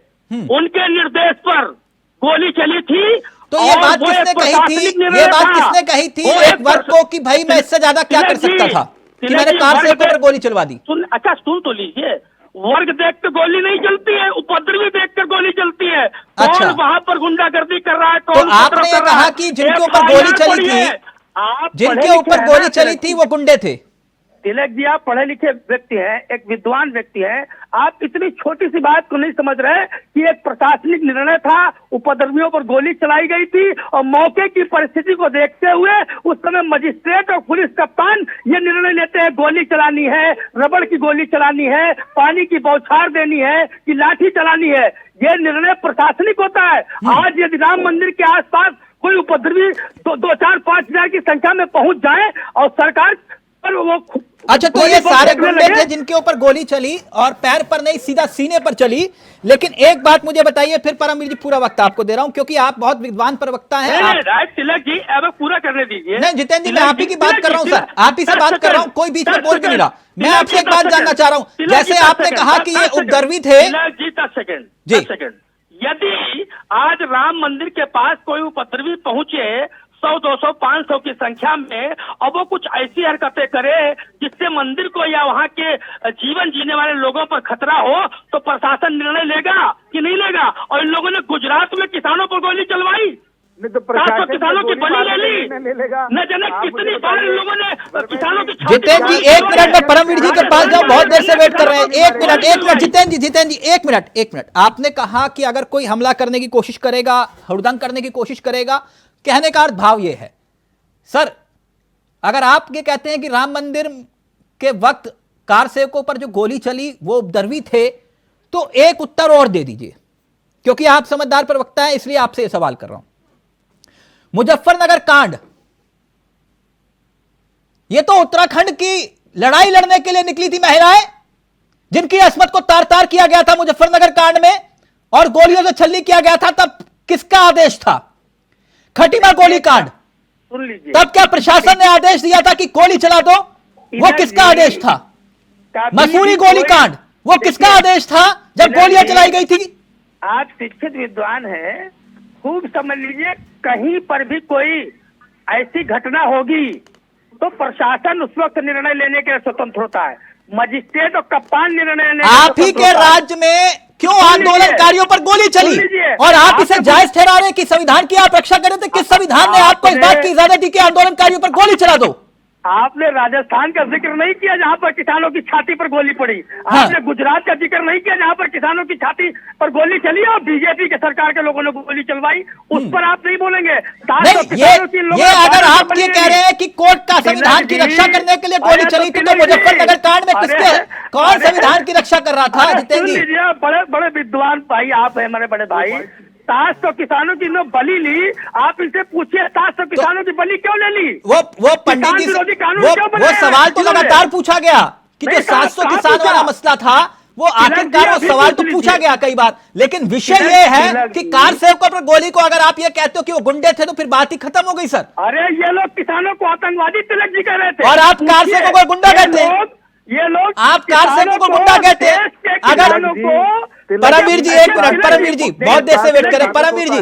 उनके निर्देश पर गोली चली थी। तो ये बात किसने कही थी? ये बात किसने कही थी एक वर्ग को कि भाई मैं इससे ज्यादा क्या कर सकता था कि मैंने कार से ऊपर गोली चलवा दी? अच्छा सुन तो लीजिए, वर्ग देख कर गोली नहीं चलती है, उपद्रवी देख कर गोली चलती है। अच्छा, कौन वहां पर गुंडागर्दी कर रहा है? तो आपने ये कहा कि जिनके ऊपर गोली चली थी, जिनके ऊपर गोली चली थी वो गुंडे थे? तिलक जी, आप पढ़े लिखे व्यक्ति हैं, एक विद्वान व्यक्ति हैं, आप इतनी छोटी सी बात को नहीं समझ रहे कि एक प्रशासनिक निर्णय था, उपद्रवियों पर गोली चलाई गई थी और मौके की परिस्थिति को देखते हुए उस समय मजिस्ट्रेट और पुलिस कप्तान ये निर्णय लेते हैं गोली चलानी है, रबड़ की गोली चलानी है, पानी की बौछार देनी है कि लाठी चलानी है। ये निर्णय प्रशासनिक होता है। आज यदि राम मंदिर के आसपास कोई उपद्रवी 2-4-5 हजार की संख्या में पहुंच जाए और सरकार पर वो, अच्छा, तो ये सारे गुंडे थे जिनके ऊपर गोली चली और पैर पर नहीं सीधा सीने पर चली। लेकिन एक बात मुझे बताइए, फिर परमवीर जी पूरा वक्त आपको दे रहा हूं क्योंकि आप बहुत विद्वान प्रवक्ता हैं। तिलक जी अब पूरा करने दीजिए। नहीं जितेंद्र जी, मैं आप ही की बात कर रहा हूं सर, आप ही से बात कर रहा हूं, कोई बीच में बोल भी नहीं रहा। मैं आपसे एक बात जानना चाह रहा हूं, जैसे आपने कहा कि ये उपद्रवी थे। 10 सेकंड, यदि आज राम मंदिर के पास कोई उपद्रवी पहुंचे 100, 200, 500 की संख्या में और वो कुछ ऐसी हरकतें करे जिससे मंदिर को या वहाँ के जीवन जीने वाले लोगों पर खतरा हो, तो प्रशासन निर्णय लेगा कि नहीं लेगा? और इन लोगों ने गुजरात में किसानों पर गोली चलवाई, नहीं तो प्रशासन किसानों की बलि ले ली, न जाने कितनी बार इन लोगों ने किसानों की। जितेंद्र जी एक मिनट में परमवीर जी के पास जाओ, बहुत देर से वेट कर रहे हैं। एक मिनट जितेंद्र जी एक मिनट। आपने कहा कि अगर कोई हमला करने की कोशिश करेगा, हुड़दंग करने की कोशिश करेगा, कहने का अर्थ भाव यह है सर, अगर आप ये कहते हैं कि राम मंदिर के वक्त कार सेवकों पर जो गोली चली वो उपद्रवी थे, तो एक उत्तर और दे दीजिए, क्योंकि आप समझदार प्रवक्ता हैं, इसलिए आपसे यह सवाल कर रहा हूं। मुजफ्फरनगर कांड, ये तो उत्तराखंड की लड़ाई लड़ने के लिए निकली थी महिलाएं, जिनकी अस्मत को तार तार किया गया था मुजफ्फरनगर कांड में और गोलियों से छलनी किया गया था। तब किसका आदेश था? खटीमा गोली कांड, सुन लीजिए, तब क्या प्रशासन ने आदेश दिया था कि गोली चला दो? वो किसका आदेश था? मसूरी गोली कांड, वो किसका आदेश था जब गोलियां चलाई गई थी? आप शिक्षित विद्वान हैं, खूब समझ लीजिए, कहीं पर भी कोई ऐसी घटना होगी तो प्रशासन उस वक्त निर्णय लेने के लिए स्वतंत्र होता है। मजिस्ट्रेट और कप्तान निर्णय लेने आप ही के राज्य में क्यों आंदोलनकारियों पर गोली चली और आप इसे जायज ठहरा रहे हैं कि संविधान की आप रक्षा करें, तो किस संविधान ने आपको इस बात की इजाजत दी कि आंदोलनकारियों पर गोली चला दो? आपने राजस्थान का जिक्र नहीं किया जहां पर किसानों की छाती पर गोली पड़ी। आपने गुजरात का जिक्र नहीं किया जहां पर किसानों की छाती पर गोली चली और बीजेपी के सरकार के लोगों ने गोली चलवाई, उस पर आप नहीं बोलेंगे। ये अगर आप ये कह रहे हैं कि कोर्ट का संविधान की रक्षा करने के लिए गोली चली थी, तो मुजफ्फरनगर कांड में किसके कौन संविधान की रक्षा कर रहा था? जितेंद्र जी, बड़े बड़े विद्वान भाई आप है, हमारे बड़े भाई। 700 किसानों की जो बलि ली, आप इनसे पूछिए 700 किसानों की बलि क्यों ले ली? वो पंडित जी वो सवाल तो लगातार पूछा गया कि जो 700 किसान वाला मसला था वो आखिरकार वो सवाल तो पूछा गया कई बार, लेकिन विषय ये है कि कार सेवकों पर गोली को अगर आप ये कहते हो कि वो गुंडे थे तो फिर बात ही खत्म हो गई सर। अरे ये लोग किसानों को आतंकवादी तिलक जी कह रहे थे और आप कार सेवकों को गुंडा कहते हैं। ये लोग आप कार सेवकों को गुंडा कहते हैं। अगर परमवीर जी एक मिनट, परमवीर जी बहुत देर से वेट करें। परमवीर जी,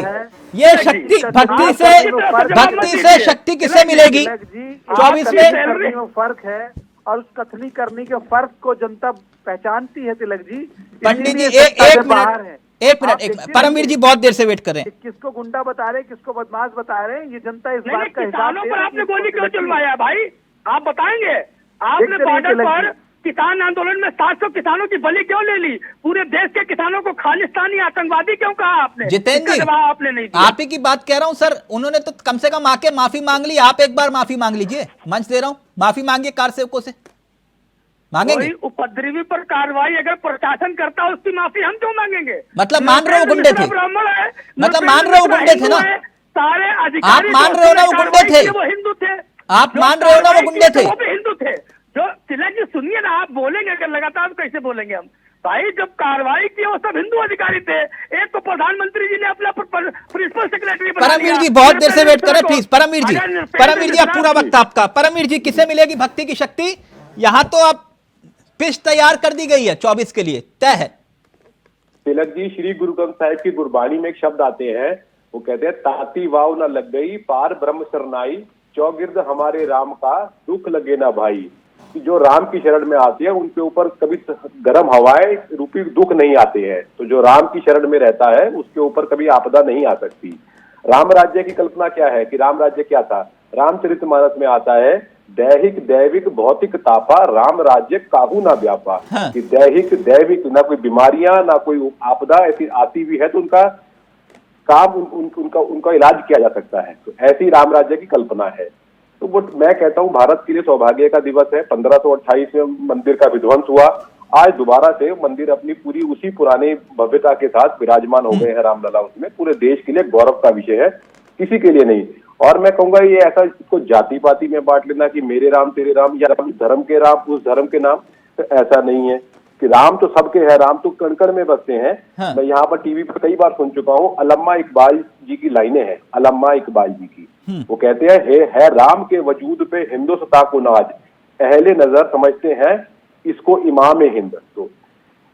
ये शक्ति भक्ति से शक्ति किसे मिलेगी 24 में? फर्क है और उस कथनी करनी के फर्क को जनता पहचानती है तिलक जी। पंडित जी एक मिनट परमवीर जी बहुत देर से वेट कर रहे हैं। किसको गुंडा बता रहे हैं, किसको बदमाश बता रहे हैं, ये जनता इस बात का हिसाब किसानों पर आपने गोली क्यों चलवाया भाई? आप बताएंगे? आपने बॉर्डर पर किसान आंदोलन में 700 किसानों की बलि क्यों ले ली? पूरे देश के किसानों को खालिस्तानी आतंकवादी क्यों कहा आपने? जितेंद्र जी, आपने नहीं दिया। आप ही की बात कह रहा हूं सर, उन्होंने तो कम से कम आके माफी मांग ली। आप एक बार माफी मांग लीजिए, मंच दे रहा हूं, माफी मांगिए कार सेवकों से। मांगेंगे? उपद्रवी पर कार्रवाई अगर प्रशासन करता है उसकी माफी हम क्यों मांगेंगे? मतलब मान रहे हो गुंडे थे? मतलब मान रहे हो गुंडे थे ना? सारे आप मान रहे हो ना वो गुंडे थे? वो हिंदू थे। आप मान रहे हो ना वो गुंडे थे? वो भी हिंदू थे। जो तिलक जी सुनिए ना, आप बोलेंगे अगर लगातार कैसे बोलेंगे हम? भाई जब कार्रवाई की वो सब हिंदू अधिकारी थे। एक तो प्रधानमंत्री जी ने अपना प्रिंसिपल सेक्रेटरी बना लिया। परमवीर जी बहुत देर से वेट करें प्लीज। परमवीर जी अब पूरा वक्त आपका। परमवीर जी, किसे मिलेगी भक्ति की शक्ति? यहाँ तो अब पिच तैयार कर दी गई है 24 के लिए, तय है। तिलक जी, श्री गुरु ग्रंथ साहिब की गुरबाणी में एक शब्द आते हैं, वो कहते हैं ताती वाव न लग गई पार ब्रह्म शरणाई, चौगिर्द हमारे राम का दुख लगे ना भाई। कि जो राम की शरण में आते हैं उनके ऊपर कभी गर्म हवाएं रूपी दुख नहीं आते हैं, तो जो राम की शरण में रहता है उसके ऊपर कभी आपदा नहीं आ सकती। राम राज्य की कल्पना क्या है कि राम राज्य क्या था? रामचरितमानस में आता है, दैहिक दैविक भौतिक तापा राम राज्य काहू ना व्यापा। हाँ। कि दैहिक दैविक ना कोई बीमारियां ना कोई आपदा ऐसी आती भी है तो उनका काम उनका इलाज किया जा सकता है। तो ऐसी राम राज्य की कल्पना है। तो वो मैं कहता हूँ भारत के लिए सौभाग्य का दिवस है। 1528 में मंदिर का विध्वंस हुआ, आज दोबारा से मंदिर अपनी पूरी उसी पुरानी भव्यता के साथ विराजमान हो गए हैं रामलला। उसमें पूरे देश के लिए गौरव का विषय है, किसी के लिए नहीं। और मैं कहूंगा ये ऐसा इसको जाति पाति में बांट लेना कि मेरे राम तेरे राम या धर्म के राम उस धर्म के नाम, तो ऐसा नहीं है कि राम तो सबके है, राम तो कण कण में बसते हैं। हाँ। मैं यहाँ पर टीवी पर कई बार सुन चुका हूँ, अल्लामा इकबाल जी की लाइनें हैं, अल्लामा इकबाल जी की। वो कहते हैं, है राम के वजूद पे हिंदुस्तां को नाज, अहले नजर समझते हैं इसको इमाम हिंद। तो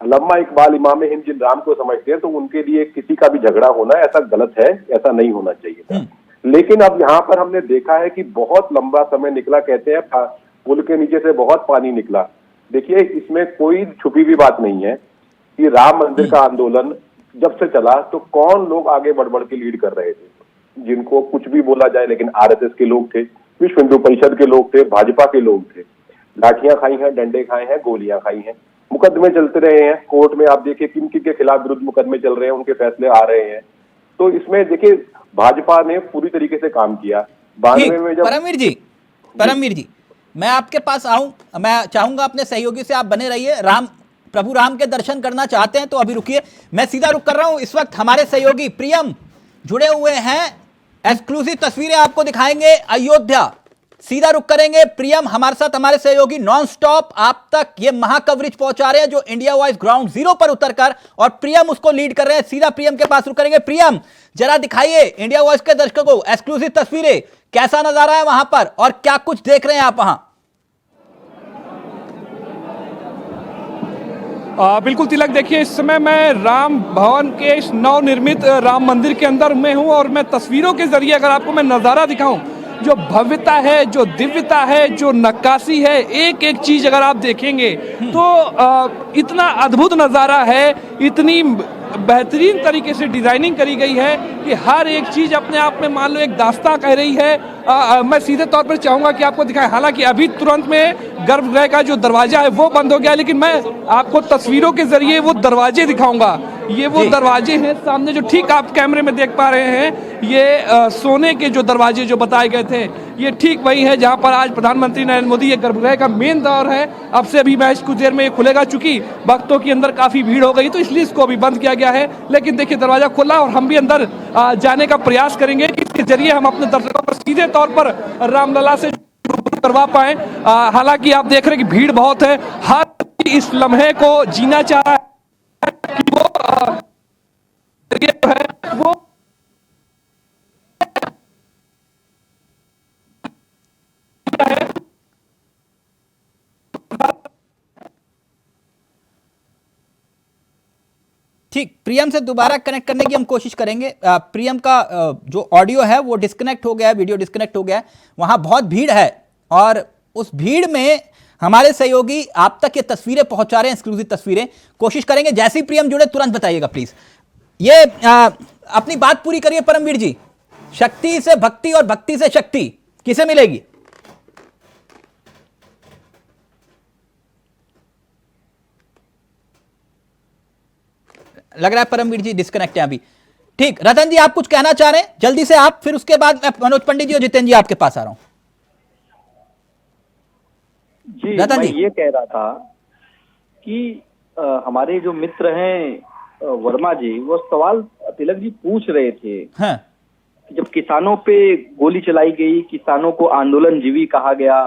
अल्लामा इकबाल इमाम हिंद जिन राम को समझते हैं, तो उनके लिए किसी का भी झगड़ा होना ऐसा गलत है, ऐसा नहीं होना चाहिए था। लेकिन अब यहाँ पर हमने देखा है कि बहुत लंबा समय निकला, कहते हैं पुल के नीचे से बहुत पानी निकला। देखिए, इसमें कोई छुपी भी बात नहीं है कि राम मंदिर का आंदोलन जब से चला तो कौन लोग आगे बढ़ बढ़ के लीड कर रहे थे, जिनको कुछ भी बोला जाए, लेकिन आरएसएस के लोग थे, विश्व हिंदू परिषद के लोग थे, भाजपा के लोग थे। लाठियां खाई हैं, डंडे खाए हैं, गोलियां खाई हैं, मुकदमे चलते रहे हैं कोर्ट में। आप देखिए किन किन के खिलाफ विरुद्ध मुकदमे चल रहे हैं, उनके फैसले आ रहे हैं। तो इसमें देखिए भाजपा ने पूरी तरीके से काम किया। 92 में जब परमवीर जी मैं आपके पास आऊं, मैं चाहूंगा अपने सहयोगी से आप बने रहिए। प्रभु राम के दर्शन करना चाहते हैं तो अभी रुकिए, मैं सीधा रुक कर रहा हूं। इस वक्त हमारे सहयोगी प्रियम जुड़े हुए हैं, एक्सक्लूसिव तस्वीरें आपको दिखाएंगे अयोध्या। सीधा रुक करेंगे, प्रियम हमारे साथ, हमारे सहयोगी नॉन स्टॉप आप तक ये महाकवरेज पहुंचा रहे हैं जो इंडिया वॉइस ग्राउंड जीरो पर उतरकर, और प्रियम उसको लीड कर रहे हैं। सीधा प्रियम के पास रुक करेंगे। प्रियम जरा दिखाइए इंडिया वॉइस के दर्शकों को एक्सक्लूसिव तस्वीरें, कैसा नजारा है वहां पर और क्या कुछ देख रहे हैं आप वहां? बिल्कुल तिलक, देखिए इस समय मैं राम भवन के इस नवनिर्मित राम मंदिर के अंदर में हूं और मैं तस्वीरों के जरिए अगर आपको मैं नज़ारा दिखाऊं जो भव्यता है, जो दिव्यता है, जो नक्काशी है, एक एक चीज अगर आप देखेंगे तो इतना अद्भुत नज़ारा है, इतनी बेहतरीन तरीके से डिजाइनिंग करी गई है कि हर एक चीज अपने आप में मान लो एक दास्तां कह रही है। मैं सीधे तौर पर चाहूंगा कि आपको दिखाएं, हालांकि अभी तुरंत में गर्भगृह का जो दरवाजा है वो बंद हो गया, लेकिन मैं आपको तस्वीरों के जरिए वो दरवाजे दिखाऊंगा। ये वो दरवाजे हैं सामने जो ठीक आप कैमरे में देख पा रहे हैं, ये सोने के जो दरवाजे जो बताए गए थे, ये ठीक वही है जहां पर आज प्रधानमंत्री नरेंद्र मोदी, ये गर्भगृह का मेन द्वार है। अब से अभी मैच कुछ देर में ये खुलेगा, चूंकि भक्तों की अंदर काफी भीड़ हो गई तो इसलिए इसको अभी बंद किया गया है। लेकिन देखिए दरवाजा खुला और हम भी अंदर जाने का प्रयास करेंगे कि इसके जरिए हम अपने दर्शकों को सीधे तौर पर रामलला से करवा पाए। हालांकि आप देख रहे हैं कि भीड़ बहुत है, हर इस लम्हे को जीना चाह रहा है कि वो है वो ठीक, प्रियम से दोबारा कनेक्ट करने की हम कोशिश करेंगे। प्रियम का जो ऑडियो है वो डिस्कनेक्ट हो गया है, वीडियो डिस्कनेक्ट हो गया है। वहां बहुत भीड़ है और उस भीड़ में हमारे सहयोगी आप तक ये तस्वीरें पहुंचा रहे हैं, एक्सक्लूसिव तस्वीरें। कोशिश करेंगे जैसे ही प्रियम जुड़े तुरंत बताइएगा प्लीज। ये अपनी बात पूरी करिए परमवीर जी। शक्ति से भक्ति और भक्ति से शक्ति किसे मिलेगी? लग रहा है परमवीर जी डिस्कनेक्ट है अभी। ठीक, रतन जी आप कुछ कहना चाह रहे हैं जल्दी से आप, फिर उसके बाद मैं मनोज पंडित जी और जितेंद्र जी आपके पास आ रहा हूं। जी, रतन मैं जी। ये कह रहा था कि हमारे जो मित्र हैं वर्मा जी, वो सवाल तिलक जी पूछ रहे थे हाँ। कि जब किसानों पे गोली चलाई गई, किसानों को आंदोलनजीवी कहा गया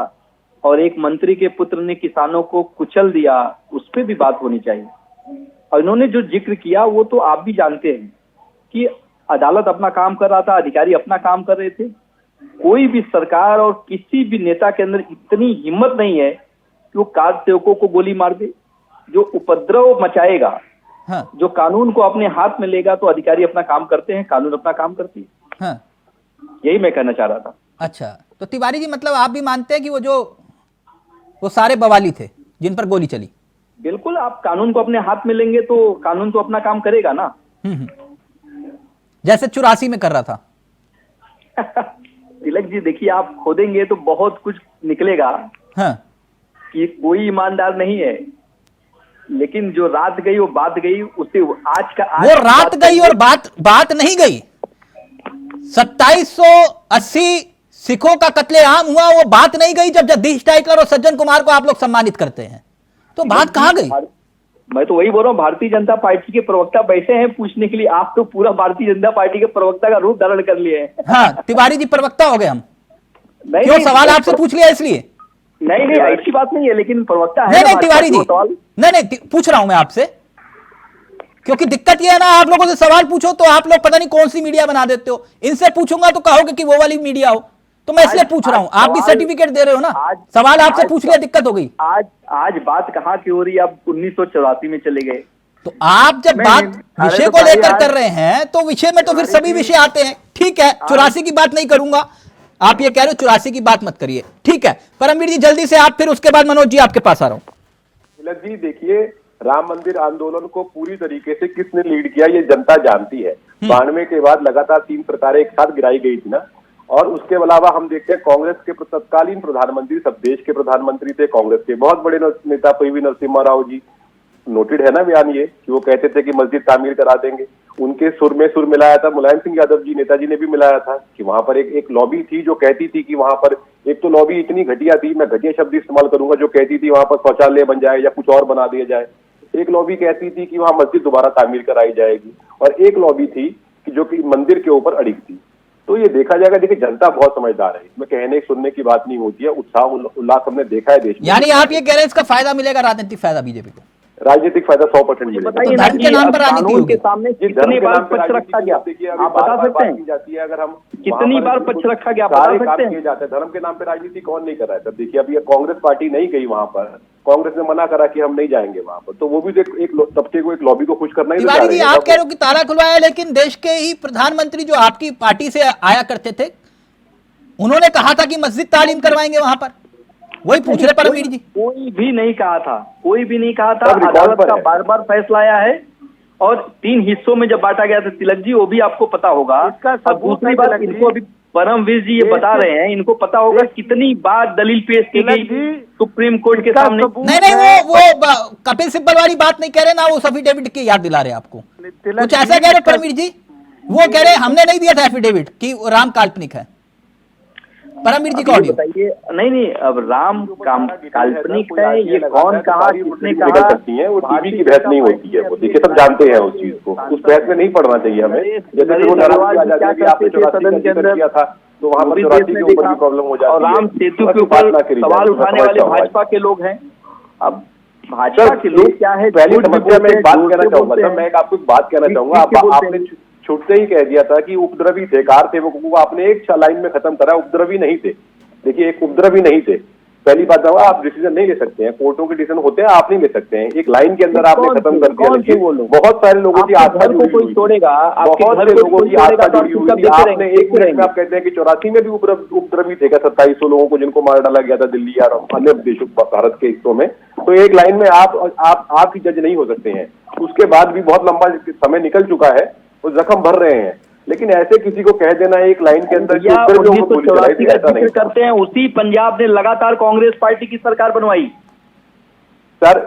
और एक मंत्री के पुत्र ने किसानों को कुचल दिया, उस पर भी बात होनी चाहिए। और इन्होंने जो जिक्र किया वो तो आप भी जानते हैं कि अदालत अपना काम कर रहा था, अधिकारी अपना काम कर रहे थे। कोई भी सरकार और किसी भी नेता के अंदर इतनी हिम्मत नहीं है कि वो कार सेवकों को गोली मार दे। जो उपद्रव मचाएगा, हाँ। जो कानून को अपने हाथ में लेगा, तो अधिकारी अपना काम करते हैं, कानून अपना काम करती है। हाँ। यही मैं कहना चाह रहा था। अच्छा, तो तिवारी जी मतलब आप भी मानते हैं कि वो सारे बवाली थे जिन पर गोली चली? बिल्कुल, आप कानून को अपने हाथ में लेंगे तो कानून तो अपना काम करेगा ना। जैसे 84 में कर रहा था। तिलक जी देखिए, आप खोदेंगे तो बहुत कुछ निकलेगा। हाँ। कि कोई ईमानदार नहीं है, लेकिन जो रात गई वो बात गई, उससे आज का वो रात गई और बात नहीं गई। 2780 सिखों का कत्लेआम हुआ, वो बात नहीं गई जब जगदीश टाइटलर और सज्जन कुमार को आप लोग सम्मानित करते हैं, तो बात कहां गई? मैं तो वही बोल रहा हूँ, भारतीय जनता पार्टी के प्रवक्ता बैठे हैं पूछने के लिए, आप तो पूरा भारतीय जनता पार्टी के प्रवक्ता का रूप धारण कर लिए हैं। हाँ, तिवारी जी प्रवक्ता हो गए हम। नहीं, क्यों नहीं, सवाल आपसे पूछ लिया इसलिए? नहीं, ऐसी बात नहीं है, लेकिन प्रवक्ता है। नहीं तिवारी जी, नहीं पूछ रहा हूं मैं आपसे, क्योंकि दिक्कत यह है ना, आप लोगों से सवाल पूछो तो आप लोग पता नहीं कौन सी मीडिया बना देते हो, इनसे पूछूंगा तो कहोगे कि वो वाली मीडिया हो, तो मैं इसलिए पूछ रहा हूं। आप भी सर्टिफिकेट दे रहे हो ना, सवाल आपसे पूछ लिया, दिक्कत हो गई। आज बात कहाँ की हो रही है? आप 1984 में चले गए। तो आप जब बात विषय को लेकर कर रहे हैं तो विषय में तो फिर सभी विषय आते हैं। ठीक है, 84 की बात नहीं करूंगा, आप ये कह रहे हो 84 की बात मत करिए। ठीक है परमवीर जी, जल्दी से आप, फिर उसके बाद मनोज जी आपके पास आ रहा हूं। तिलक जी देखिए, राम मंदिर आंदोलन को पूरी तरीके से किसने लीड किया ये जनता जानती है। 92 के बाद लगातार 3 सरकारें एक साथ गिराई गई थी ना, और उसके अलावा हम देखते हैं कांग्रेस के तत्कालीन प्रधानमंत्री, सब देश के प्रधानमंत्री थे कांग्रेस के, बहुत बड़े नेता पीवी नरसिम्हा राव जी, नोटेड है ना बयान ये कि वो कहते थे कि मस्जिद तामीर करा देंगे। उनके सुर में सुर मिलाया था मुलायम सिंह यादव जी, नेताजी ने भी मिलाया था कि वहां पर एक लॉबी थी जो कहती थी कि वहां पर, एक तो लॉबी इतनी घटिया थी, मैं घटिया शब्द इस्तेमाल करूंगा, जो कहती थी वहां पर शौचालय बन जाए या कुछ और बना दिया जाए। एक लॉबी कहती थी कि वहां मस्जिद दोबारा तामीर कराई जाएगी, और एक लॉबी थी कि जो कि मंदिर के ऊपर अड़िग थी। तो ये देखा जाएगा, देखिए जनता बहुत समझदार है, इसमें कहने सुनने की बात नहीं होती है, उत्साह उल्लास हमने देखा है देश में। यानी आप ये कह रहे हैं इसका फायदा मिलेगा, राजनीतिक फायदा बीजेपी को? राजनीतिक फायदा 100% मिलेगा। बताइए धर्म के नाम पर कानून के सामने कितनी बार पक्ष रखा गया, आप बता सकते हैं? जाती है अगर हम कितनी बार पक्ष रखा गया, बता सकते हैं? किए जाते हैं, धर्म के नाम पे राजनीति कौन नहीं कर रहा है सर? देखिए अभी कांग्रेस पार्टी नहीं गई वहां पर, कांग्रेस ने मना करा कि हम नहीं जाएंगे वहां पर, तो वो भी एक तबके को, एक लॉबी को खुश करना ही। तिवारी जी आप कह रहे हो कि ताला खुलवाया, लेकिन देश के ही प्रधानमंत्री जो आपकी पार्टी से आया करते थे, उन्होंने कहा था कि मस्जिद तालीम करवाएंगे वहां पर, वही पूछ रहे परमवीर जी। कोई भी नहीं कहा था, कोई भी नहीं कहा था। अदालत का बार बार फैसला आया है और 3 हिस्सों में जब बांटा गया था तिलक जी, वो भी आपको पता होगा। और दूसरी बात, इनको अभी परमवीर जी ये बता रहे हैं, इनको पता होगा कितनी बार दलील पेश की गई सुप्रीम कोर्ट के सामने। नहीं, वो कपिल सिब्बल वाली बात नहीं कह रहे ना, वो एफिडेविट की याद दिला रहे आपको, कुछ ऐसा कह रहे परमवीर जी। वो कह रहे हमने नहीं दिया था एफिडेविट कि राम काल्पनिक है। परमवीर जी को ऑडियो बताइए। नहीं, अब राम काल्पनिक है, ये कौन कहा, किसने कहा सकती है, वो टीवी की बहस नहीं होती है। वो देखिए सब जानते हैं उस चीज को, उस बहस में नहीं पढ़ना चाहिए हमें। जैसे वो सदन के अंदर किया था तो वहाँ पर 84 के ऊपर भी प्रॉब्लम हो जाती है। और राम सेतु के ऊपर सवाल उठाने वाले भाजपा के लोग हैं। अब भाजपा के लोग क्या है, पहली समस्या में एक बात कहना चाहूंगा सर, मैं आपको एक बात कहना चाहूंगा। आपने छुटते ही कह दिया था कि उपद्रवी थे, कार सेवकों को आपने एक लाइन में खत्म करा, उपद्रवी नहीं थे। देखिए एक उपद्रवी नहीं थे, पहली बात है, आप डिसीजन नहीं ले सकते हैं, कोर्टों के डिसीजन होते हैं, आप नहीं ले सकते हैं। एक लाइन के अंदर आपने खत्म कर दिया। बहुत सारे लोगों की आस्था जुड़ी हुई, तोड़ेगा, बहुत से लोगों की आस्था जुड़ी हुई थी। आपने एक मिनट में आप कहते हैं कि 84 में भी उपद्रवी थे क्या 2700 लोगों को जिनको मार डाला गया था दिल्ली या अन्य देशों भारत के हिस्सों में। तो एक लाइन में आप ही जज नहीं हो सकते हैं। उसके बाद भी बहुत लंबा समय निकल चुका है, वो जख्म भर रहे हैं। लेकिन ऐसे किसी को कह देना एक लाइन के अंदर कि 1984 का जिक्र करते हैं, उसी पंजाब ने लगातार कांग्रेस पार्टी की सरकार बनवाई। सर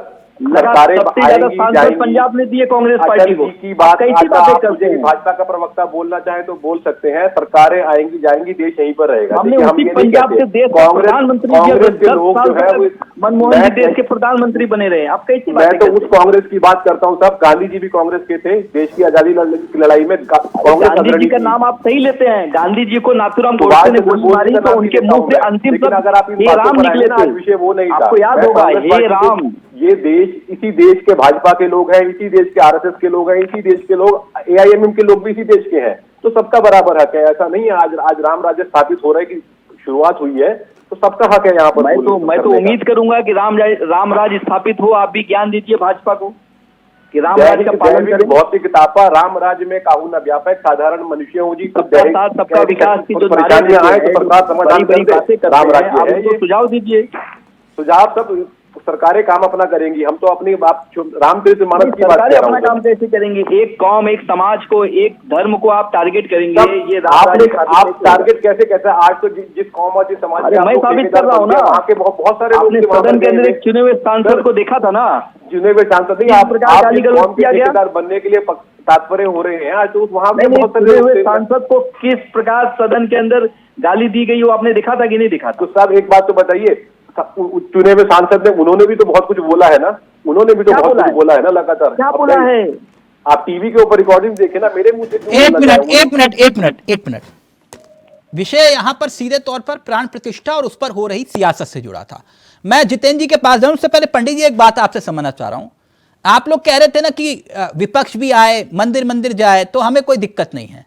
सरकारें सबसे ज्यादा सांसद पंजाब ने दिए कांग्रेस पार्टी को। की बात कैसी बातें करते हैं? भाजपा का प्रवक्ता बोलना चाहे तो बोल सकते हैं, सरकारें आएंगी जाएंगी, देश यहीं पर रहेगा। हमने उसी पंजाब से देश के प्रधानमंत्री, कांग्रेस के लोग जो है मनमोहन जी देश के प्रधानमंत्री बने रहे। आप कैसी मैं तो उस कांग्रेस की बात करता हूँ साहब, गांधी जी भी कांग्रेस के थे, देश की आजादी की लड़ाई में कांग्रेस। गांधी जी का नाम आप सही लेते हैं, गांधी जी को नाथूराम गोडसे ने गोली मारी तो उनके मुंह से अंतिम शब्द अगर आप हे राम निकले थे। विषय वो नहीं था, आपको याद होगा, हे राम। ये देश, इसी देश के भाजपा के लोग हैं, इसी देश के आरएसएस के लोग हैं, इसी देश के लोग, एआईएमएम के लोग भी इसी देश के हैं। तो सबका बराबर हक है। ऐसा नहीं है आज राम राज्य स्थापित हो रहा है कि शुरुआत हुई है, तो सबका हक है यहाँ पर। मैं तो उम्मीद करूंगा कि राम राज्य स्थापित हो। आप भी ज्ञान दीजिए भाजपा को कि राम राज्य का पालन करें। भौतिक किताबा राम राज्य में काहू न व्यापक साधारण मनुष्य हूँ जी, सबका साथ सबका विकास की जो परेशानियां आए तो प्रसाद समाधान करते राम राज्य है। ये सुझाव दीजिए। सुझाव सब सरकारें काम अपना करेंगी, हम तो अपनी रामचरितमानस की बात कर रहा हूं। अपना काम कैसे करेंगे? एक कौम, एक समाज को, एक धर्म को आप टारगेट करेंगे, ये आप टारगेट कैसे? आज तो जिस कौम और जिस समाज में मैं साबित कर रहा हूँ ना, वहाँ के बहुत सारे लोग सदन के अंदर एक चुने हुए सांसद को देखा था ना, चुने हुए सांसद नहीं, आप ठेकेदार बनने के लिए तात्पर्य हो रहे हैं आज। तो वहाँ पे बहुत सारे हुए सांसद को किस प्रकार सदन के अंदर गाली दी गई, वो आपने देखा था कि नहीं देखा? तो साहब एक बात तो बताइए, चुने हुए सांसद ने, उन्होंने भी तो बहुत कुछ बोला है ना, उन्होंने भी तो बहुत कुछ बोला है ना लगातार। क्या बोला है? आप टीवी के ऊपर रिकॉर्डिंग देखे ना, मेरे मुंह से। एक मिनट। विषय यहां पर सीधे तौर पर प्राण प्रतिष्ठा और उस पर हो रही सियासत से जुड़ा था। मैं जितेंद्र जी के पास जाऊं उससे पहले पंडित जी एक बात आपसे समझना चाह रहा हूं। आप लोग कह रहे थे ना कि विपक्ष भी आए, मंदिर जाए तो हमें कोई दिक्कत नहीं है।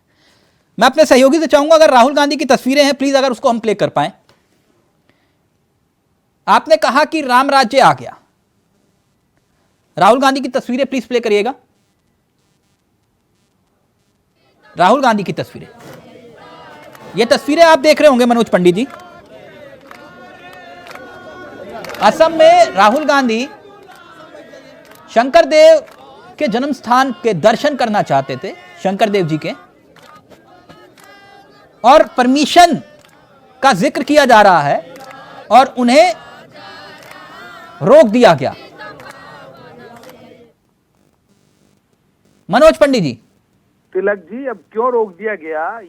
मैं अपने सहयोगी से चाहूंगा अगर राहुल गांधी की तस्वीरें हैं प्लीज अगर उसको हम प्ले कर पाए। आपने कहा कि राम राज्य आ गया, राहुल गांधी की तस्वीरें प्लीज प्ले करिएगा। राहुल गांधी की तस्वीरें, ये तस्वीरें आप देख रहे होंगे मनोज पंडित जी। असम में राहुल गांधी शंकर देव के जन्म स्थान के दर्शन करना चाहते थे, शंकर देव जी के, और परमिशन का जिक्र किया जा रहा है और उन्हें रोक दिया गया। मनोज पंडित जी। तिलक जी, अब क्यों रोक दिया गया?